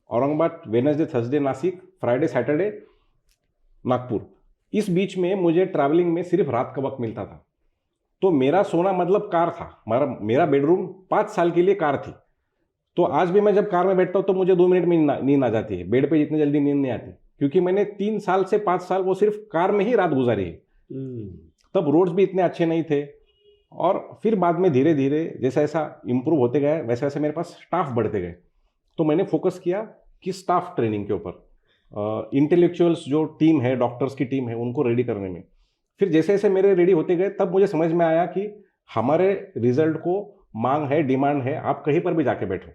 [SPEAKER 2] Aurangabad, Wednesday Thursday Nashik, Friday Saturday Nagpur. इस बीच में मुझे ट्रैवलिंग में सिर्फ रात का वक्त मिलता था। तो मेरा सोना मतलब कार था, मेरा बेडरूम 5 साल के लिए कार थी। तो आज भी मैं जब कार में बैठता हूँ तो मुझे 2 मिनट में नींद आ जाती है। बेड पे जितनी जल्दी नींद नहीं आती, क्योंकि मैंने 3 साल से 5 साल वो सिर्फ कार में ही रात गुजारी है। तब रोड्स भी इतने अच्छे नहीं थे। और फिर बाद में धीरे धीरे जैसा ऐसा इम्प्रूव होते गए, वैसे वैसे मेरे पास स्टाफ बढ़ते गए। तो मैंने फोकस किया कि स्टाफ ट्रेनिंग के ऊपर, इंटेलेक्चुअल्स जो टीम है, डॉक्टर्स की टीम है, उनको रेडी करने में। फिर जैसे जैसे मेरे रेडी होते गए तब मुझे समझ में आया कि हमारे रिजल्ट को मांग है, डिमांड है, आप कहीं पर भी जाके बैठो।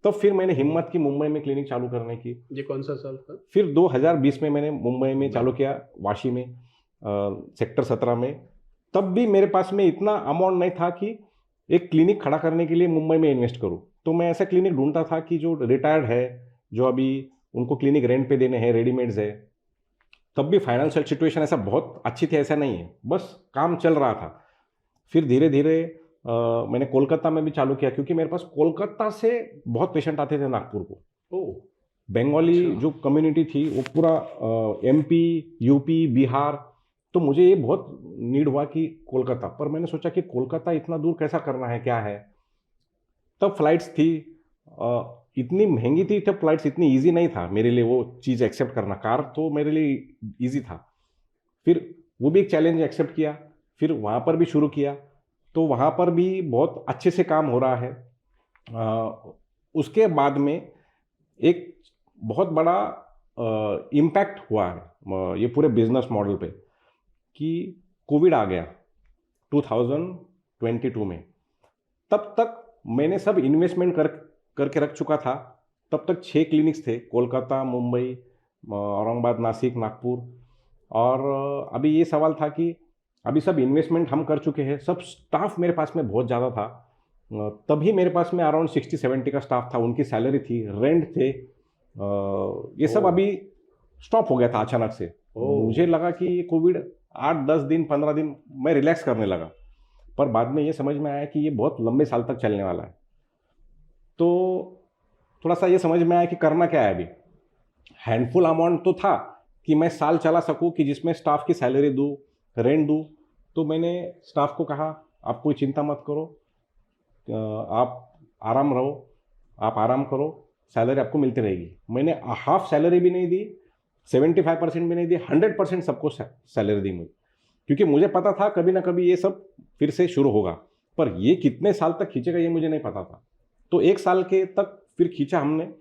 [SPEAKER 2] तब फिर मैंने हिम्मत की मुंबई में क्लिनिक चालू करने की।
[SPEAKER 1] ये कौन सा साल था?
[SPEAKER 2] फिर 2020 में मैंने मुंबई में चालू किया, वाशी में, सेक्टर 17 में। तब भी मेरे पास में इतना अमाउंट नहीं था कि एक क्लिनिक खड़ा करने के लिए मुंबई में इन्वेस्ट करूं। तो मैं ऐसा क्लिनिक ढूंढता था कि जो रिटायर्ड है, जो अभी उनको क्लिनिक रेंट पे देने हैं, रेडीमेड्स है। तब भी फाइनेंशियल सिचुएशन ऐसा बहुत अच्छी थी ऐसा नहीं है, बस काम चल रहा था। फिर धीरे धीरे मैंने कोलकाता में भी चालू किया, क्योंकि मेरे पास कोलकाता से बहुत पेशेंट आते थे नागपुर को।
[SPEAKER 1] ओह,
[SPEAKER 2] बंगाली
[SPEAKER 1] अच्छा।
[SPEAKER 2] जो कम्युनिटी थी वो पूरा एमपी, यूपी, बिहार, तो मुझे ये बहुत नीड हुआ कि कोलकाता, पर मैंने सोचा कि कोलकाता इतना दूर कैसा करना है, क्या है। तब फ्लाइट्स थी, इतनी महंगी थी तब, फ्लाइट्स इतनी इजी नहीं था मेरे लिए वो चीज़ एक्सेप्ट करना। कार तो मेरे लिए इजी था। फिर वो भी एक चैलेंज एक्सेप्ट किया, फिर वहाँ पर भी शुरू किया, तो वहाँ पर भी बहुत अच्छे से काम हो रहा है। उसके बाद में एक बहुत बड़ा इम्पैक्ट हुआ है ये पूरे बिजनेस मॉडल पे, कि कोविड आ गया 2022 में। तब तक मैंने सब इन्वेस्टमेंट करके रख चुका था। तब तक 6 क्लिनिक्स थे, कोलकाता, मुंबई, औरंगाबाद, नासिक, नागपुर। और अभी ये सवाल था कि अभी सब इन्वेस्टमेंट हम कर चुके हैं, सब स्टाफ मेरे पास में बहुत ज़्यादा था। तभी मेरे पास में अराउंड 60-70 का स्टाफ था, उनकी सैलरी थी, रेंट थे। ये सब अभी स्टॉप हो गया था अचानक से। मुझे लगा कि ये कोविड 8-10 दिन, 15 दिन मैं रिलैक्स करने लगा, पर बाद में ये समझ में आया कि ये बहुत लंबे साल तक चलने वाला है। तो थोड़ा सा ये समझ में आया कि करना क्या है अभी। हैंडफुल अमाउंट तो था कि मैं साल चला सकूं, कि जिसमें स्टाफ की सैलरी दूं, रेंट दूं। तो मैंने स्टाफ को कहा, आप कोई चिंता मत करो, आप आराम रहो, आप आराम करो, सैलरी आपको मिलती रहेगी। मैंने हाफ सैलरी भी नहीं दी, 75% भी नहीं दी, 100% सबको सैलरी दी मुझे, क्योंकि मुझे पता था कभी ना कभी ये सब फिर से शुरू होगा। पर ये कितने साल तक खींचेगा ये मुझे नहीं पता था। तो 1 साल के तक फिर खींचा हमने।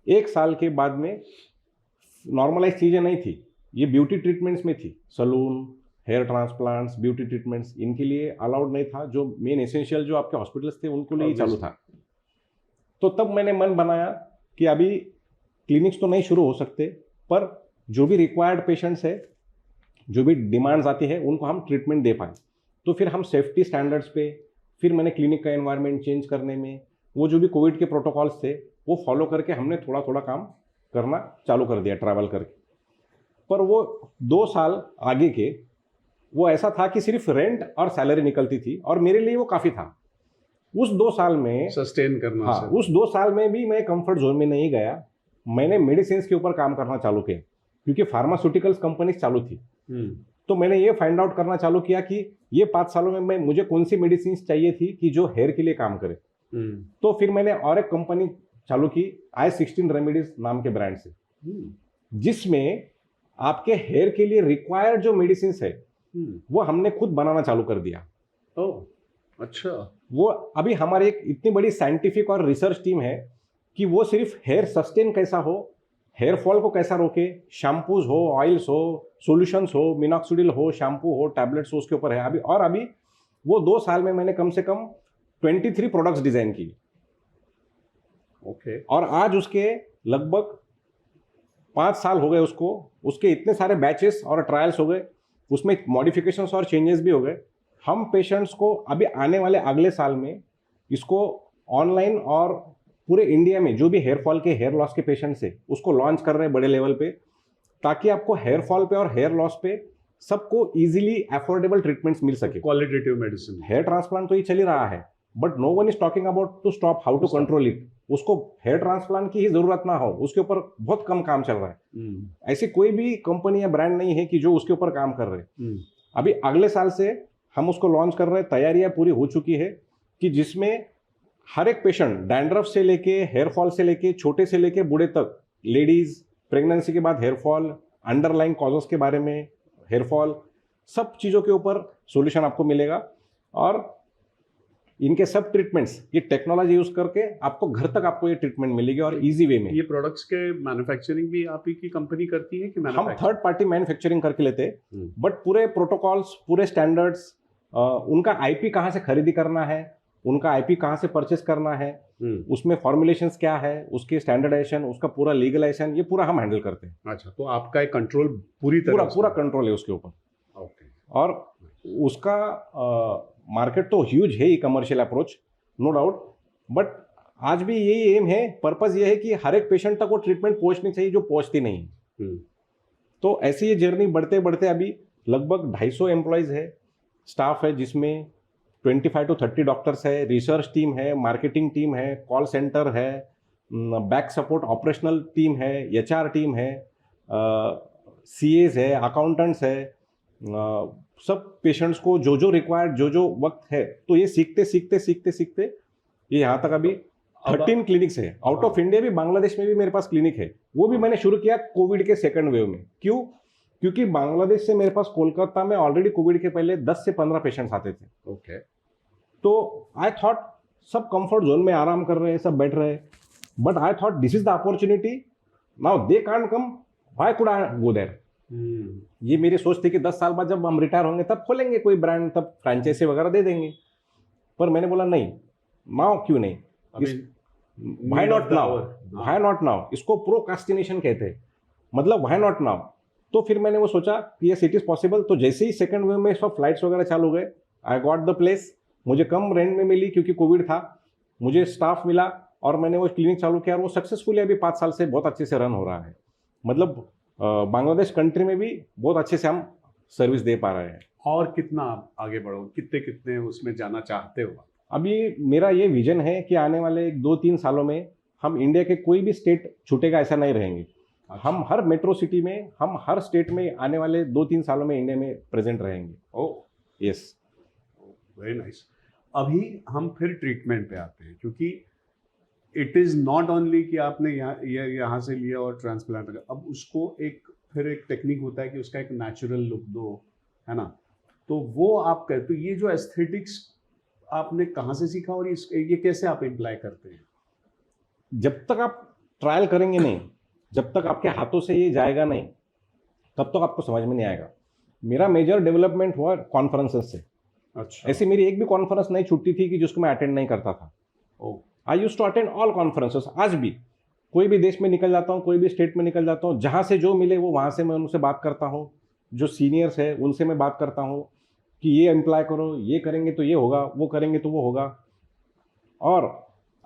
[SPEAKER 2] 1 साल के बाद में नॉर्मलाइज चीज़ें नहीं थी, ये ब्यूटी ट्रीटमेंट्स में थी। Salon, hair transplants, beauty treatments, इनके लिए अलाउड नहीं था। जो मेन एसेंशियल जो आपके हॉस्पिटल्स थे उनको लिए ही चालू था। तो तब मैंने मन बनाया कि अभी क्लिनिक्स तो नहीं शुरू हो सकते, पर जो भी रिक्वायर्ड पेशेंट्स है, जो भी डिमांड्स आती है, उनको हम ट्रीटमेंट दे पाएँ। तो फिर हम सेफ्टी स्टैंडर्ड्स पे, फिर मैंने क्लिनिक का एनवायरनमेंट चेंज करने में, वो जो भी कोविड के प्रोटोकॉल्स थे वो फॉलो करके हमने थोड़ा थोड़ा काम करना चालू कर दिया, ट्रैवल करके। पर वो 2 साल आगे के वो ऐसा था कि सिर्फ रेंट और सैलरी निकलती थी, और मेरे लिए वो काफ़ी था। उस 2 साल में
[SPEAKER 1] सस्टेन करना।
[SPEAKER 2] हाँ, उस 2 साल में भी मैं कंफर्ट जोन में नहीं गया। मैंने मेडिसिन के ऊपर काम करना चालू किया, क्योंकि फार्मास्यूटिकल्स कंपनीज चालू थी। तो मैंने ये फाइंड आउट करना चालू किया कि ये 5 सालों में मुझे कौन सी मेडिसिन चाहिए थी कि जो हेयर के लिए काम करे। तो फिर मैंने और एक कंपनी चालू की, I16 रेमेडीज नाम के ब्रांड से, जिसमें आपके हेयर के लिए रिक्वायर्ड जो मेडिसिन है वो हमने खुद बनाना चालू कर दिया।
[SPEAKER 1] ओह, अच्छा।
[SPEAKER 2] वो अभी हमारी एक इतनी बड़ी साइंटिफिक और रिसर्च टीम है कि वो सिर्फ हेयर सस्टेन कैसा हो, हेयर फॉल को कैसा रोके, शैम्पूज हो, ऑयल्स हो, सॉल्यूशंस हो, मिनॉक्सिडिल हो, शैम्पू हो, टैबलेट्स हो, उसके ऊपर है अभी वो 2 साल में मैंने कम से कम 23 प्रोडक्ट्स डिजाइन की।
[SPEAKER 1] ओके।
[SPEAKER 2] और आज उसके लगभग 5 साल हो गए उसको, उसके इतने सारे बैचेस और ट्रायल्स हो गए, उसमें मॉडिफिकेशंस और चेंजेस भी हो गए। हम पेशेंट्स को अभी आने वाले अगले साल में इसको ऑनलाइन और पूरे इंडिया में जो भी हेयर फॉल के, हेयर लॉस के पेशेंट्स है, उसको लॉन्च कर रहे हैं बड़े लेवल पे, ताकि आपको हेयर फॉल पे और हेयर लॉस पे सबको इजीली अफोर्डेबल ट्रीटमेंट्स मिल सके।
[SPEAKER 1] Qualitative medicine.
[SPEAKER 2] हेयर ट्रांसप्लांट तो ये चल ही रहा है, but no one is talking about to stop how to control it. उसको हेयर ट्रांसप्लांट की ही जरूरत ना हो, उसके ऊपर बहुत कम काम चल रहा है। ऐसी कोई भी कंपनी या ब्रांड नहीं है कि जो उसके ऊपर काम कर रहे हैं। अभी अगले साल से हम उसको लॉन्च कर रहे हैं, तैयारियां पूरी हो चुकी है, कि जिसमें हर एक पेशेंट, डैंड्रफ से लेके, हेयर फॉल से लेके, छोटे से लेके बूढ़े तक, लेडीज, प्रेगनेंसी के बाद हेयर फॉल, अंडरलाइंग कॉजेस के बारे में, हेयर फॉल, सब चीज़ों के ऊपर सॉल्यूशन आपको मिलेगा। और इनके सब ट्रीटमेंट्स ये टेक्नोलॉजी यूज करके आपको घर तक आपको ये ट्रीटमेंट मिलेगी, और इजी वे में।
[SPEAKER 1] ये प्रोडक्ट्स के मैन्युफैक्चरिंग भी आप ही की कंपनी करती है कि
[SPEAKER 2] हम थर्ड पार्टी मैन्युफैक्चरिंग करके लेते हैं, बट पूरे प्रोटोकॉल्स, पूरे स्टैंडर्ड्स, उनका आईपी कहाँ से खरीदी करना है, उनका आईपी कहाँ से परचेस करना है, उसमें फॉर्मुलेशंस क्या है, उसके स्टैंडर्डाइजेशन, उसका पूरा लीगलाइजेशन, ये पूरा हम हैंडल करते हैं।
[SPEAKER 1] अच्छा, तो आपका एक कंट्रोल पूरी तरह
[SPEAKER 2] पूरा कंट्रोल है उसके ऊपर।
[SPEAKER 1] ओके।
[SPEAKER 2] और उसका मार्केट तो ह्यूज है ही, commercial approach, no doubt. But आज भी यही एम है, पर्पस ये है कि हर एक पेशेंट तक वो ट्रीटमेंट पहुंचनी चाहिए जो पहुंचती नहीं। तो ऐसी ये जर्नी बढ़ते बढ़ते अभी लगभग 250 एम्प्लॉयज़ है, स्टाफ है, जिसमें 25 to 30 डॉक्टर्स है, रिसर्च टीम है, मार्केटिंग टीम है, कॉल सेंटर है, बैक सपोर्ट ऑपरेशनल टीम है, एचआर टीम है, सीएज है, अकाउंटेंट्स है, सब पेशेंट्स को जो जो रिक्वायर्ड जो जो वक्त है, तो ये सीखते सीखते सीखते सीखते ये यहाँ तक अभी 13 क्लिनिक्स है। आउट ऑफ इंडिया भी, बांग्लादेश में भी मेरे पास क्लिनिक है। वो भी मैंने शुरू किया कोविड के सेकंड वेव में। क्यों? क्योंकि बांग्लादेश से मेरे पास कोलकाता में ऑलरेडी कोविड के पहले 10 से 15 पेशेंट्स आते थे।
[SPEAKER 1] ओके।
[SPEAKER 2] तो आई थॉट सब कंफर्ट जोन में आराम कर रहे हैं, सब बैठ रहे हैं, but I thought this is the opportunity, now they can't come, why could I go there. ये मेरी सोच थी कि 10 साल बाद जब हम रिटायर होंगे तब खोलेंगे कोई ब्रांड, तब फ्रेंचाइजी वगैरह दे देंगे। पर मैंने बोला नहीं, नाउ क्यों नहीं, why not now, why not now, इसको प्रोकास्टिनेशन कहते हैं, मतलब व्हाई नॉट नाउ। तो फिर मैंने वो सोचा कि यस इट इज पॉसिबल। तो जैसे ही सेकंड वेव में सब फ्लाइट्स वगैरह चालू हो गए, आई गॉट द प्लेस, मुझे कम रेंट में मिली क्योंकि कोविड था, मुझे स्टाफ मिला और मैंने वो क्लिनिक चालू किया और वो सक्सेसफुली अभी 5 साल से बहुत अच्छे से रन हो रहा है। मतलब बांग्लादेश कंट्री में भी बहुत अच्छे से हम सर्विस दे पा रहे हैं।
[SPEAKER 1] और कितना आप आगे बढ़ो, कितने कितने उसमें जाना चाहते हो?
[SPEAKER 2] अभी मेरा ये विजन है कि आने वाले 2-3 सालों में हम इंडिया के कोई भी स्टेट छूटेगा ऐसा नहीं रहेंगे। हम हर मेट्रो सिटी में, हम हर स्टेट में आने वाले 2-3 सालों में इंडिया में प्रेजेंट रहेंगे।
[SPEAKER 1] Oh
[SPEAKER 2] yes,
[SPEAKER 1] very nice. अभी हम फिर ट्रीटमेंट पे आते हैं, क्योंकि इट इज़ नॉट ओनली कि आपने यहाँ से लिया और ट्रांसप्लांट कर, अब उसको फिर एक टेक्निक होता है कि उसका एक नेचुरल लुक दो, है ना? तो वो आप करते, तो ये जो एस्थेटिक्स आपने कहाँ से सीखा और ये कैसे आप इम्प्लाई करते हैं?
[SPEAKER 2] जब तक आप ट्रायल करेंगे नहीं, जब तक आपके हाथों से ये जाएगा नहीं, तब तक आपको समझ में नहीं आएगा। मेरा मेजर डेवलपमेंट हुआ कॉन्फ्रेंसेस से।
[SPEAKER 1] अच्छा।
[SPEAKER 2] ऐसी मेरी एक भी कॉन्फ्रेंस नहीं छूटती थी कि जिसको मैं अटेंड नहीं करता था। I use to attend all conferences. आज भी कोई भी देश में निकल जाता हूँ, कोई भी स्टेट में निकल जाता हूँ, जहाँ से जो मिले वो वहाँ से मैं उनसे बात करता हूँ। जो सीनियर्स है उनसे मैं बात करता हूँ कि ये अप्लाई करो, ये करेंगे तो ये होगा, वो करेंगे तो वो होगा। और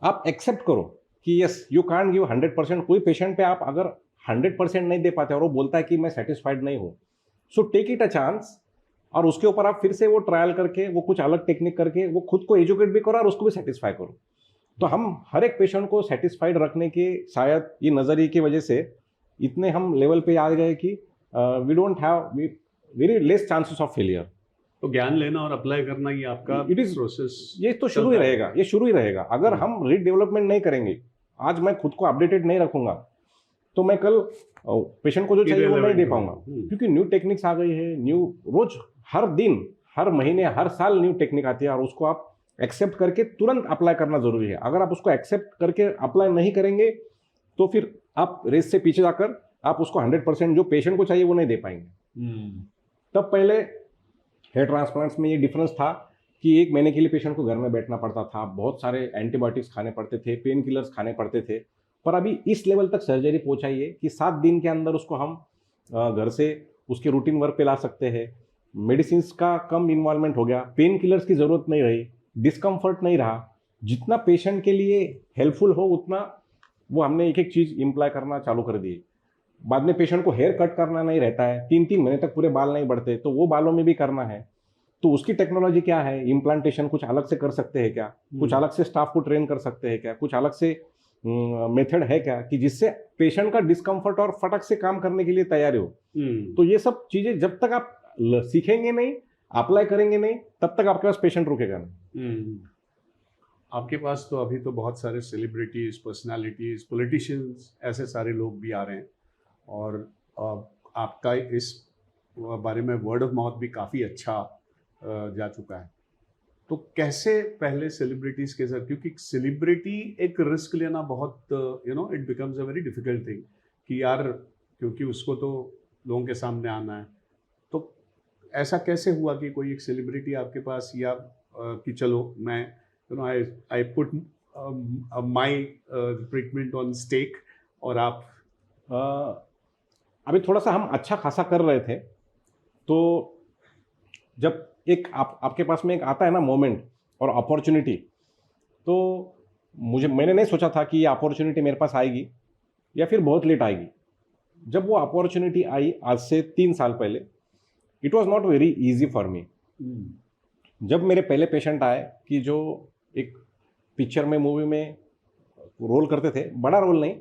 [SPEAKER 2] आप एक्सेप्ट करो कि यस यू कांट गिव 100%। कोई पेशेंट पे आप अगर 100% नहीं दे पाते और वो बोलता है कि मैं सेटिस्फाइड नहीं हूँ, so take it a chance और उसके ऊपर आप फिर से वो ट्रायल करके, वो कुछ अलग टेक्निक करके वो खुद को एजुकेट भी करो और उसको भी सेटिस्फाई करो। तो हम हर एक पेशेंट को सेटिस्फाइड रखने के शायद ये नज़रिए की वजह से इतने हम लेवल पे आ गए कि we don't have very less chances of failure.
[SPEAKER 1] तो ज्ञान लेना और अप्लाई करना ये आपका
[SPEAKER 2] इट इज
[SPEAKER 1] प्रोसेस,
[SPEAKER 2] ये तो शुरू ही रहेगा, ये शुरू ही रहेगा। अगर हम रीडेवलपमेंट नहीं करेंगे, आज मैं खुद को अपडेटेड नहीं रखूंगा, तो मैं कल पेशेंट को जो चाहिए वो नहीं दे पाऊंगा। क्योंकि न्यू टेक्निक्स आ गई है, न्यू रोज, हर दिन, हर महीने, हर साल न्यू टेक्निक आती है और उसको आप एक्सेप्ट करके तुरंत अप्लाई करना जरूरी है। अगर आप उसको एक्सेप्ट करके अप्लाई नहीं करेंगे तो फिर आप रेस से पीछे जाकर आप उसको 100% जो पेशेंट को चाहिए वो नहीं दे पाएंगे। तब पहले हेयर ट्रांसप्लांट्स में ये डिफरेंस था कि 1 महीने के लिए पेशेंट को घर में बैठना पड़ता था, बहुत सारे एंटीबायोटिक्स खाने पड़ते थे, पेन किलर्स खाने पड़ते थे। पर अभी इस लेवल तक सर्जरी पहुंचाई है कि 7 दिन के अंदर उसको हम घर से उसके रूटीन वर्क पे ला सकते हैं। मेडिसिन का कम इन्वॉल्वमेंट हो गया, पेन किलर्स की ज़रूरत नहीं रही, डिस्कम्फर्ट नहीं रहा। जितना पेशेंट के लिए हेल्पफुल हो उतना वो हमने एक एक चीज़ इम्प्लाई करना चालू कर दी। बाद में पेशेंट को हेयर कट करना नहीं रहता है, 3-3 महीने तक पूरे बाल नहीं बढ़ते, तो वो बालों में भी करना है। तो उसकी टेक्नोलॉजी क्या है, इम्प्लांटेशन कुछ अलग से कर सकते हैं क्या, कुछ अलग से स्टाफ को ट्रेन कर सकते हैं क्या, कुछ अलग से मेथड है क्या कि जिससे पेशेंट का डिस्कम्फर्ट और फटक से काम करने के लिए तैयारी हो। तो ये सब चीज़ें जब तक आप सीखेंगे नहीं, अप्लाई करेंगे नहीं, तब तक आपके पास पेशेंट रुकेगा नहीं।
[SPEAKER 1] आपके पास तो अभी तो बहुत सारे सेलिब्रिटीज, पर्सनालिटीज, पॉलिटिशियंस, ऐसे सारे लोग भी आ रहे हैं और आपका इस बारे में वर्ड ऑफ माउथ भी काफ़ी अच्छा जा चुका है। तो कैसे पहले सेलिब्रिटीज के साथ, क्योंकि सेलिब्रिटी एक रिस्क लेना बहुत it becomes a very difficult thing कि यार, क्योंकि उसको तो लोगों के सामने आना है। तो ऐसा कैसे हुआ कि कोई एक सेलिब्रिटी आपके पास, या कि चलो मैं I put my treatment on stake और आप
[SPEAKER 2] अभी थोड़ा सा हम अच्छा खासा कर रहे थे, तो जब एक आपके पास में एक आता है ना मोमेंट और अपॉर्चुनिटी, तो मैंने नहीं सोचा था कि ये अपॉर्चुनिटी मेरे पास आएगी या फिर बहुत लेट आएगी। जब वो अपॉर्चुनिटी आई आज से 3 साल पहले, it was not very easy for me. जब मेरे पहले पेशेंट आए कि जो एक पिक्चर में मूवी में रोल करते थे, बड़ा रोल नहीं,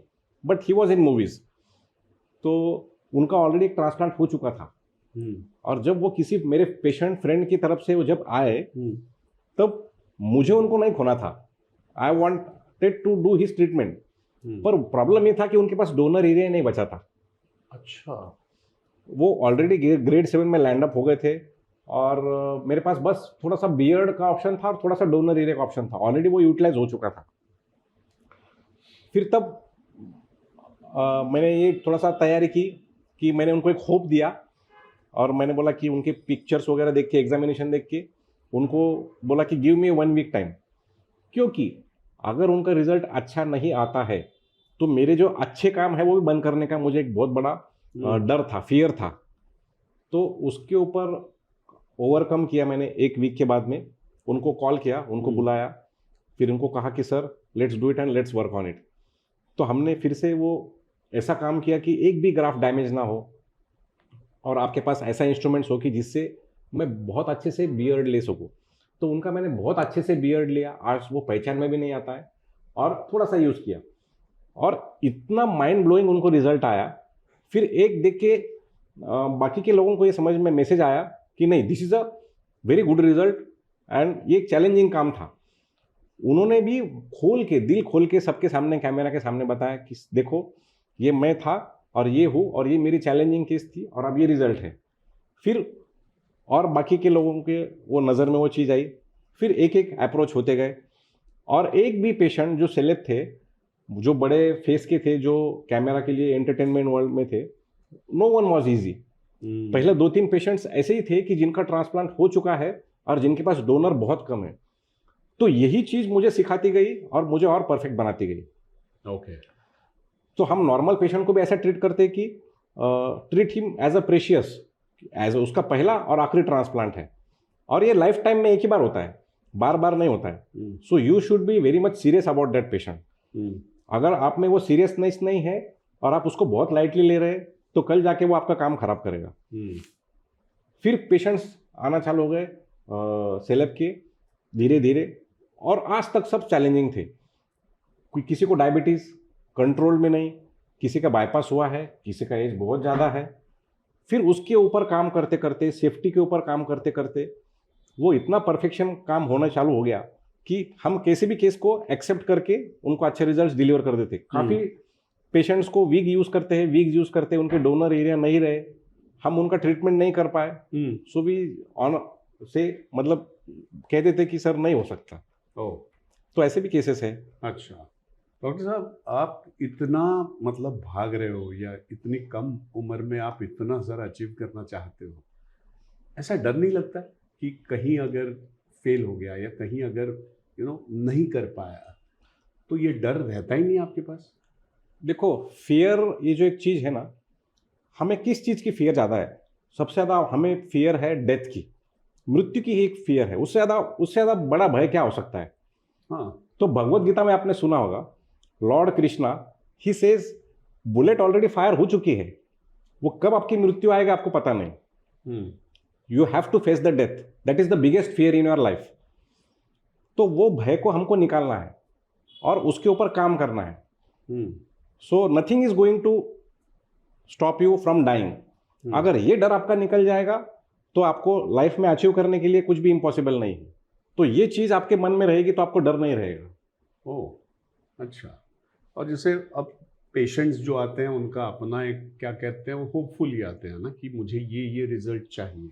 [SPEAKER 2] but he was in movies, तो उनका ऑलरेडी एक ट्रांसप्लांट हो चुका था। और जब वो किसी मेरे पेशेंट फ्रेंड की तरफ से वो जब आए, तब मुझे उनको नहीं खोना था। I wanted to do his treatment, पर प्रॉब्लम ये था कि उनके पास डोनर एरिया नहीं बचा था।
[SPEAKER 1] अच्छा।
[SPEAKER 2] वो ऑलरेडी ग्रेड 7 में लैंड अप हो गए थे, और मेरे पास बस थोड़ा सा बियर्ड का ऑप्शन था और थोड़ा सा डोनर एरिया का ऑप्शन था, ऑलरेडी वो यूटिलाइज हो चुका था। फिर तब मैंने ये थोड़ा सा तैयारी की कि मैंने उनको एक होप दिया, और मैंने बोला कि उनके पिक्चर्स वगैरह देख के, एग्जामिनेशन देख के उनको बोला कि गिव मी 1 वीक टाइम, क्योंकि अगर उनका रिजल्ट अच्छा नहीं आता है तो मेरे जो अच्छे काम है वो भी बंद करने का मुझे एक बहुत बड़ा डर था, फियर था। तो उसके ऊपर ओवरकम किया मैंने। 1 वीक के बाद में उनको कॉल किया, उनको बुलाया, फिर उनको कहा कि sir let's do it and let's work on it. तो हमने फिर से वो ऐसा काम किया कि एक भी ग्राफ डैमेज ना हो, और आपके पास ऐसा इंस्ट्रूमेंट्स हो कि जिससे मैं बहुत अच्छे से बियर्ड ले सकूँ। तो उनका मैंने बहुत अच्छे से बियर्ड लिया, आज वो पहचान में भी नहीं आता है, और थोड़ा सा यूज़ किया, और इतना माइंड ब्लोइंग उनको रिजल्ट आया। फिर एक देख के बाकी के लोगों को ये समझ में मैसेज आया कि नहीं, this is a very good result, and ये एक चैलेंजिंग काम था। उन्होंने भी खोल के, दिल खोल के सबके सामने, कैमरा के सामने बताया कि देखो ये मैं था और ये हूँ, और ये मेरी चैलेंजिंग केस थी, और अब ये रिजल्ट है। फिर और बाकी के लोगों के वो नज़र में वो चीज़ आई, फिर एक एक अप्रोच होते गए, और एक भी पेशेंट जो सेलेक्ट थे, जो बड़े फेस के थे, जो कैमरा के लिए एंटरटेनमेंट वर्ल्ड में थे, नो वन वॉज ईजी। पहले 2-3 पेशेंट्स ऐसे ही थे कि जिनका ट्रांसप्लांट हो चुका है और जिनके पास डोनर बहुत कम है। तो यही चीज़ मुझे सिखाती गई और मुझे और परफेक्ट बनाती गई।
[SPEAKER 1] ओके।
[SPEAKER 2] तो हम नॉर्मल पेशेंट को भी ऐसा ट्रीट करते कि treat him as a precious, as उसका पहला और आखिरी ट्रांसप्लांट है, और ये लाइफ टाइम में एक ही बार होता है, बार बार नहीं होता है। So you should be very much serious about that patient. अगर आप में वो सीरियसनेस नहीं है और आप उसको बहुत लाइटली ले रहे हैं, तो कल जाके वो आपका काम खराब करेगा। फिर पेशेंट्स आना चालू हो गए सेलेब के, धीरे धीरे, और आज तक सब चैलेंजिंग थे। किसी को डायबिटीज़ कंट्रोल में नहीं, किसी का बाईपास हुआ है, किसी का एज बहुत ज़्यादा है। फिर उसके ऊपर काम करते करते, सेफ्टी के ऊपर काम करते करते, वो इतना परफेक्शन काम होना चालू हो गया कि हम कैसे भी केस को एक्सेप्ट करके उनको अच्छे रिजल्ट्स डिलीवर कर देते। काफ़ी पेशेंट्स को वीक यूज़ करते, उनके डोनर एरिया नहीं रहे, हम उनका ट्रीटमेंट नहीं कर पाए, सो भी ऑन से मतलब कह देते कि सर नहीं हो सकता। तो ऐसे भी केसेस है।
[SPEAKER 1] अच्छा डॉक्टर साहब, आप इतना मतलब भाग रहे हो, या इतनी कम उम्र में आप इतना ज़रा अचीव करना चाहते हो, ऐसा डर नहीं लगता कि कहीं अगर फेल हो गया या कहीं अगर नहीं कर पाया, तो ये डर रहता ही नहीं आपके पास?
[SPEAKER 2] देखो, फियर ये जो एक चीज़ है ना, हमें किस चीज़ की फियर ज़्यादा है? सबसे ज़्यादा हमें फियर है डेथ की, मृत्यु की ही एक फियर है। उससे ज़्यादा बड़ा भय क्या हो सकता है?
[SPEAKER 1] हाँ।
[SPEAKER 2] तो भगवत गीता में आपने सुना होगा, Lord Krishna he says bullet already fire हो चुकी है, वो कब आपकी मृत्यु आएगा आपको पता नहीं। You have to face the death, that is the biggest fear in your life. तो वो भय को हमको निकालना है और उसके ऊपर काम करना है। So nothing is going to stop you from dying. अगर ये डर आपका निकल जाएगा तो आपको लाइफ में अचीव करने के लिए कुछ भी इम्पॉसिबल नहीं है। तो ये चीज़ आपके मन में रहेगी तो आपको डर नहीं रहेगा।
[SPEAKER 1] ओह, अच्छा। और जैसे अब पेशेंट्स जो आते हैं उनका अपना एक क्या कहते हैं, वो होपफुली आते हैं ना कि मुझे ये रिजल्ट चाहिए,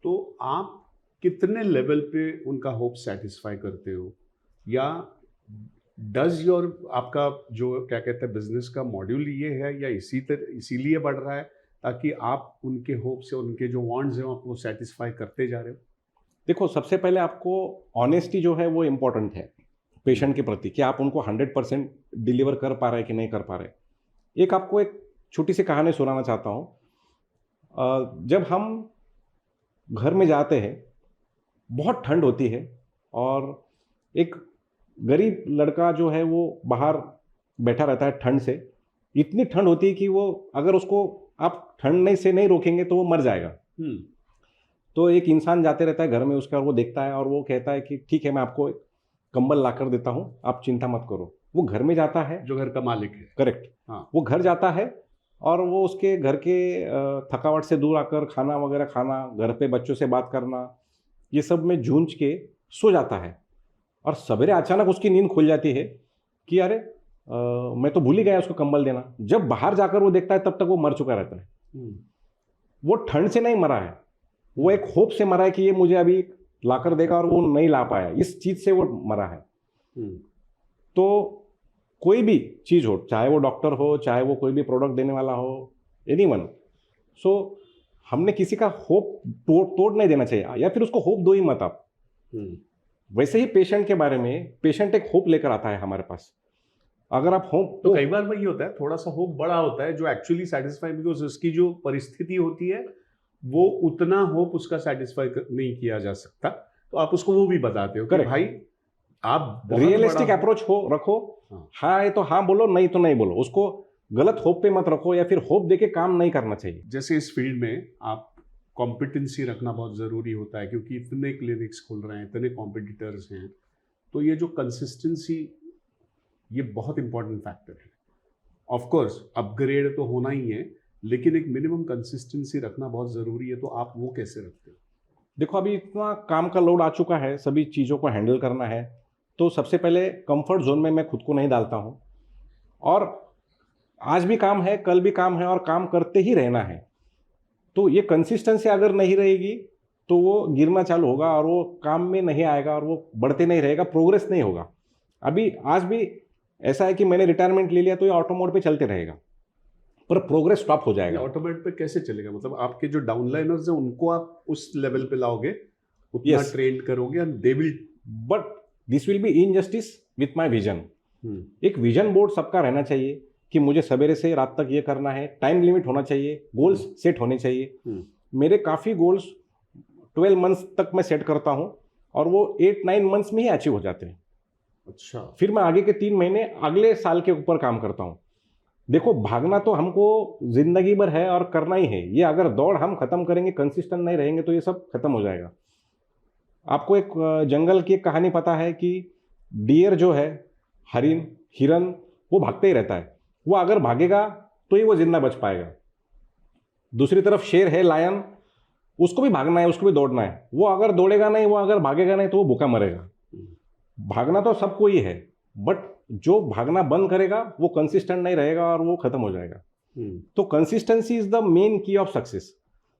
[SPEAKER 1] तो आप कितने लेवल पे उनका होप सेटिस्फाई करते हो? या डज योर आपका जो क्या कहते हैं बिजनेस का मॉड्यूल ये है, या इसीलिए बढ़ रहा है ताकि आप उनके होप से, उनके जो वांट्स हैं आपको सेटिस्फाई करते जा रहे हो?
[SPEAKER 2] देखो, सबसे पहले आपको ऑनेस्टी जो है वो इम्पोर्टेंट है पेशेंट के प्रति, कि आप उनको 100% डिलीवर कर पा रहे हैं कि नहीं कर पा रहे। एक आपको एक छोटी सी कहानी सुनाना चाहता हूँ। जब हम घर में जाते हैं, बहुत ठंड होती है, और एक गरीब लड़का जो है वो बाहर बैठा रहता है ठंड से। इतनी ठंड होती है कि वो, अगर उसको आप ठंड से नहीं रोकेंगे तो वो मर जाएगा। तो एक इंसान जाते रहता है घर में उसका, और वो देखता है और वो कहता है कि ठीक है मैं आपको एक कंबल ला कर देता हूँ, आप चिंता मत करो। वो घर में जाता है,
[SPEAKER 1] जो घर का मालिक है।
[SPEAKER 2] करेक्ट,
[SPEAKER 1] हाँ।
[SPEAKER 2] वो घर जाता है और वो उसके घर के थकावट से दूर आकर खाना वगैरह खाना, घर पे बच्चों से बात करना, ये सब में झूंझ के सो जाता है। और सवेरे अचानक उसकी नींद खुल जाती है कि अरे मैं तो भूल ही गया उसको कंबल देना। जब बाहर जाकर वो देखता है तब तक वो मर चुका रहता है।
[SPEAKER 1] हम्म।
[SPEAKER 2] वो ठंड से नहीं मरा है, वो एक होप से मरा है कि ये मुझे अभी लाकर देगा, और वो नहीं ला पाया, इस चीज से वो मरा है।
[SPEAKER 1] हम्म।
[SPEAKER 2] तो कोई भी चीज हो, चाहे वो डॉक्टर हो, चाहे वो कोई भी प्रोडक्ट देने वाला हो, एनीवन, सो हमने किसी का होप तोड़ नहीं देना चाहिए, या फिर उसको होप दो ही मत आप।
[SPEAKER 1] हम्म।
[SPEAKER 2] वैसे ही पेशेंट के बारे में, पेशेंट एक होप लेकर आता है हमारे पास। अगर आप होप
[SPEAKER 1] तो कई बार वही होता है, थोड़ा सा होप बड़ा होता है जो एक्चुअली सेटिस्फाई, बिकॉज उसकी जो परिस्थिति होती है वो उतना होप उसका सेटिस्फाई नहीं किया जा सकता। तो आप उसको वो भी बताते हो कि
[SPEAKER 2] Correct.
[SPEAKER 1] भाई आप बहुत
[SPEAKER 2] रियलिस्टिक
[SPEAKER 1] बड़ा
[SPEAKER 2] अप्रोच हो रखो।
[SPEAKER 1] हाँ।
[SPEAKER 2] हाँ है तो हाँ बोलो, नहीं तो नहीं बोलो। उसको गलत होप पे मत रखो, या फिर होप देके काम नहीं करना चाहिए।
[SPEAKER 1] जैसे इस फील्ड में आप कॉम्पिटेंसी रखना बहुत ज़रूरी होता है, क्योंकि इतने क्लिनिक्स खुल रहे हैं, इतने कॉम्पिटिटर्स हैं, तो ये जो कंसिस्टेंसी, ये बहुत इंपॉर्टेंट फैक्टर है। ऑफ कोर्स अपग्रेड तो होना ही है, लेकिन एक मिनिमम कंसिस्टेंसी रखना बहुत ज़रूरी है। तो आप वो कैसे रखते हो?
[SPEAKER 2] देखो अभी इतना काम का लोड आ चुका है, सभी चीज़ों को हैंडल करना है, तो सबसे पहले कंफर्ट जोन में मैं खुद को नहीं डालता हूँ। और आज भी काम है, कल भी काम है, और काम करते ही रहना है। तो ये कंसिस्टेंसी अगर नहीं रहेगी तो वो गिरना चालू होगा, और वो काम में नहीं आएगा, और वो बढ़ते नहीं रहेगा, प्रोग्रेस नहीं होगा। अभी आज भी ऐसा है कि मैंने रिटायरमेंट ले लिया तो ये ऑटो मोड पे चलते रहेगा, पर प्रोग्रेस स्टॉप हो
[SPEAKER 1] ये
[SPEAKER 2] जाएगा।
[SPEAKER 1] ऑटोमेट पे कैसे चलेगा? मतलब आपके जो डाउनलाइनर्स हैं उनको आप उस लेवल पे लाओगे, उतना
[SPEAKER 2] Yes.
[SPEAKER 1] ट्रेन करोगे, and they will.
[SPEAKER 2] But this will be injustice with my vision. एक विजन बोर्ड सबका रहना चाहिए कि मुझे सवेरे से रात तक ये करना है, टाइम लिमिट होना चाहिए, गोल्स सेट होने चाहिए। मेरे काफ़ी गोल्स 12 मंथ्स तक मैं सेट करता हूँ, और वो 8-9 मंथ्स में ही अचीव हो जाते हैं।
[SPEAKER 1] अच्छा।
[SPEAKER 2] फिर मैं आगे के 3 महीने अगले साल के ऊपर काम करता हूँ। देखो भागना तो हमको जिंदगी भर है और करना ही है। ये अगर दौड़ हम खत्म करेंगे, कंसिस्टेंट नहीं रहेंगे, तो ये सब खत्म हो जाएगा। आपको एक जंगल की एक कहानी पता है कि डियर जो है, हरिन, हिरन, वो भागते ही रहता है। वो अगर भागेगा तो ही वो जिंदा बच पाएगा। दूसरी तरफ शेर है, लायन, उसको भी भागना है, उसको भी दौड़ना है। वो अगर दौड़ेगा नहीं, वो अगर भागेगा नहीं, तो वो भूखा मरेगा। भागना तो सबको ही है, बट जो भागना बंद करेगा वो कंसिस्टेंट नहीं रहेगा, और वो खत्म हो जाएगा। तो कंसिस्टेंसी इज द मेन की ऑफ सक्सेस।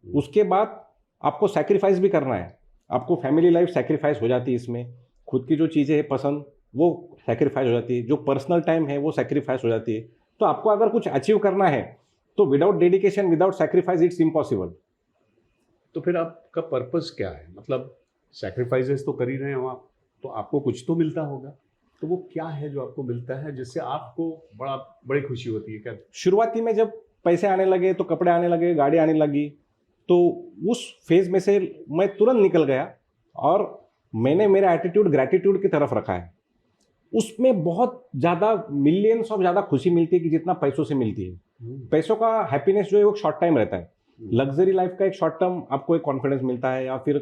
[SPEAKER 2] उसके बाद आपको सैक्रिफाइस भी करना है। आपको फैमिली लाइफ सैक्रिफाइस हो जाती है इसमें, खुद की जो चीज़ें हैं पसंद, वो सैक्रिफाइस हो जाती है, जो पर्सनल टाइम है वो सैक्रिफाइस हो जाती है। तो आपको अगर कुछ अचीव करना है तो without dedication, without sacrifice, it's impossible.
[SPEAKER 1] तो फिर आपका पर्पस क्या है? मतलब सैक्रिफाइसेस तो कर ही रहे हो आप, तो आपको कुछ तो मिलता होगा। तो वो क्या है जो आपको मिलता है जिससे आपको बड़ी खुशी होती है? क्या?
[SPEAKER 2] शुरुआती में जब पैसे आने लगे, तो कपड़े आने लगे, गाड़ी आने लगी, तो उस फेज में से मैं तुरंत निकल गया, और मैंने मेरा एटीट्यूड ग्रैटिट्यूड की तरफ रखा है। उसमें बहुत ज़्यादा, मिलियंस ऑफ ज़्यादा खुशी मिलती है कि जितना पैसों से मिलती है। पैसों का हैप्पीनेस जो है वो शॉर्ट टाइम रहता है। लग्जरी लाइफ का एक शॉर्ट टर्म आपको एक कॉन्फिडेंस मिलता है, या फिर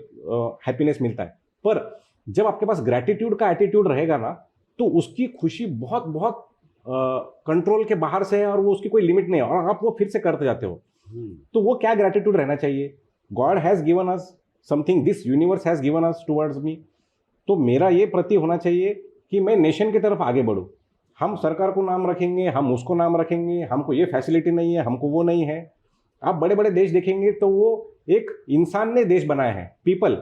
[SPEAKER 2] हैप्पीनेस मिलता है। पर जब आपके पास ग्रैटिट्यूड का एटीट्यूड रहेगा ना, तो उसकी खुशी बहुत बहुत कंट्रोल के बाहर से है, और वो उसकी कोई लिमिट नहीं है, और आप वो फिर से करते जाते हो। तो वो क्या ग्रैटिट्यूड रहना चाहिए? God has given us something, this universe has given us towards me. तो मेरा ये प्रति होना चाहिए कि मैं नेशन की तरफ आगे बढ़ूँ। हम सरकार को नाम रखेंगे, हम उसको नाम रखेंगे, हमको ये फैसिलिटी नहीं है, हमको वो नहीं है। आप बड़े बड़े देश देखेंगे तो वो एक इंसान ने देश बनाया है, पीपल,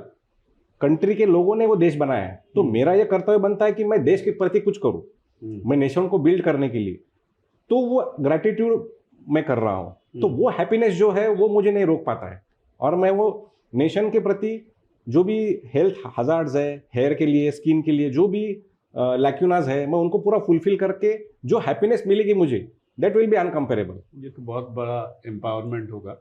[SPEAKER 2] कंट्री के लोगों ने वो देश बनाया है। तो मेरा ये कर्तव्य बनता है कि मैं देश के प्रति कुछ करूँ, मैं नेशन को बिल्ड करने के लिए। तो वो ग्रैटिट्यूड मैं कर रहा हूँ। तो वो हैप्पीनेस जो है वो मुझे नहीं रोक पाता है, और मैं वो नेशन के प्रति जो भी हेल्थ हजार्ड्स है, हेयर के लिए, स्किन के लिए जो भी लैक्यूनाज है, मैं उनको पूरा फुलफिल करके जो हैप्पीनेस मिलेगी मुझे, दैट विल बी अनकम्पेरेबल।
[SPEAKER 1] ये तो बहुत बड़ा एम्पावरमेंट होगा।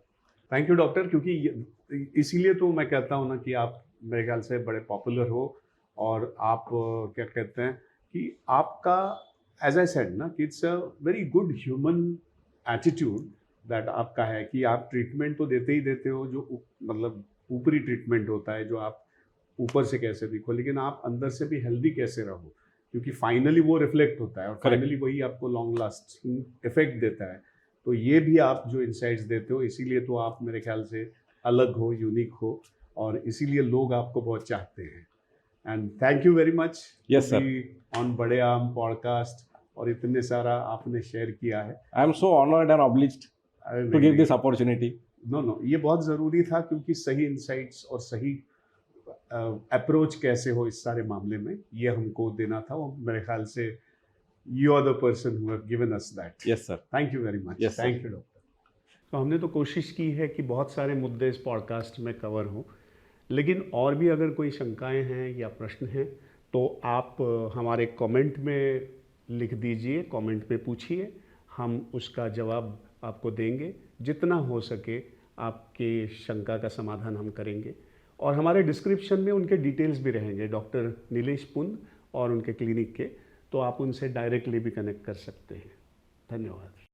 [SPEAKER 1] थैंक यू डॉक्टर, क्योंकि इसीलिए तो मैं कहता हूँ ना कि आप मेरे ख्याल से बड़े पॉपुलर हो, और आप क्या कहते हैं कि आपका, एज आई सेड ना, कि it's a very good human attitude that आपका है, कि आप ट्रीटमेंट तो देते ही देते हो जो मतलब ऊपरी ट्रीटमेंट होता है जो आप ऊपर से कैसे दिखो, लेकिन आप अंदर से भी हेल्दी कैसे रहो, क्योंकि फाइनली वो रिफ्लेक्ट होता है और फाइनली वही आपको लॉन्ग लास्टिंग इफेक्ट देता है। तो ये भी आप जो इंसाइट्स देते हो, इसीलिए तो आप मेरे ख्याल से अलग हो, यूनिक हो, और इसीलिए लोग आपको बहुत चाहते हैं। And thank you very much
[SPEAKER 2] Yes, sir.
[SPEAKER 1] On बड़े आम पॉडकास्ट, और इतने सारा आपने शेयर किया है।
[SPEAKER 2] I am so honored and obliged to give this opportunity.
[SPEAKER 1] No, ये बहुत ज़रूरी था, क्योंकि सही इंसाइट्स और सही अप्रोच कैसे हो इस सारे मामले में, ये हमको देना था। वो मेरे ख्याल से you are the person who have given us that.
[SPEAKER 2] Yes, sir.
[SPEAKER 1] Thank you very much.
[SPEAKER 2] Yes, sir.
[SPEAKER 1] Thank you doctor. तो हमने तो कोशिश की है कि बहुत सारे मुद्दे इस पॉडकास्ट में कवर हों, लेकिन और भी अगर कोई शंकाएं हैं या प्रश्न हैं तो आप हमारे कमेंट में लिख दीजिए, कमेंट पे पूछिए, हम उसका जवाब आपको देंगे। जितना हो सके आपके शंका का समाधान हम करेंगे, और हमारे डिस्क्रिप्शन में उनके डिटेल्स भी रहेंगे, डॉक्टर नीलेश पुन और उनके क्लिनिक के, तो आप उनसे डायरेक्टली भी कनेक्ट कर सकते हैं। धन्यवाद।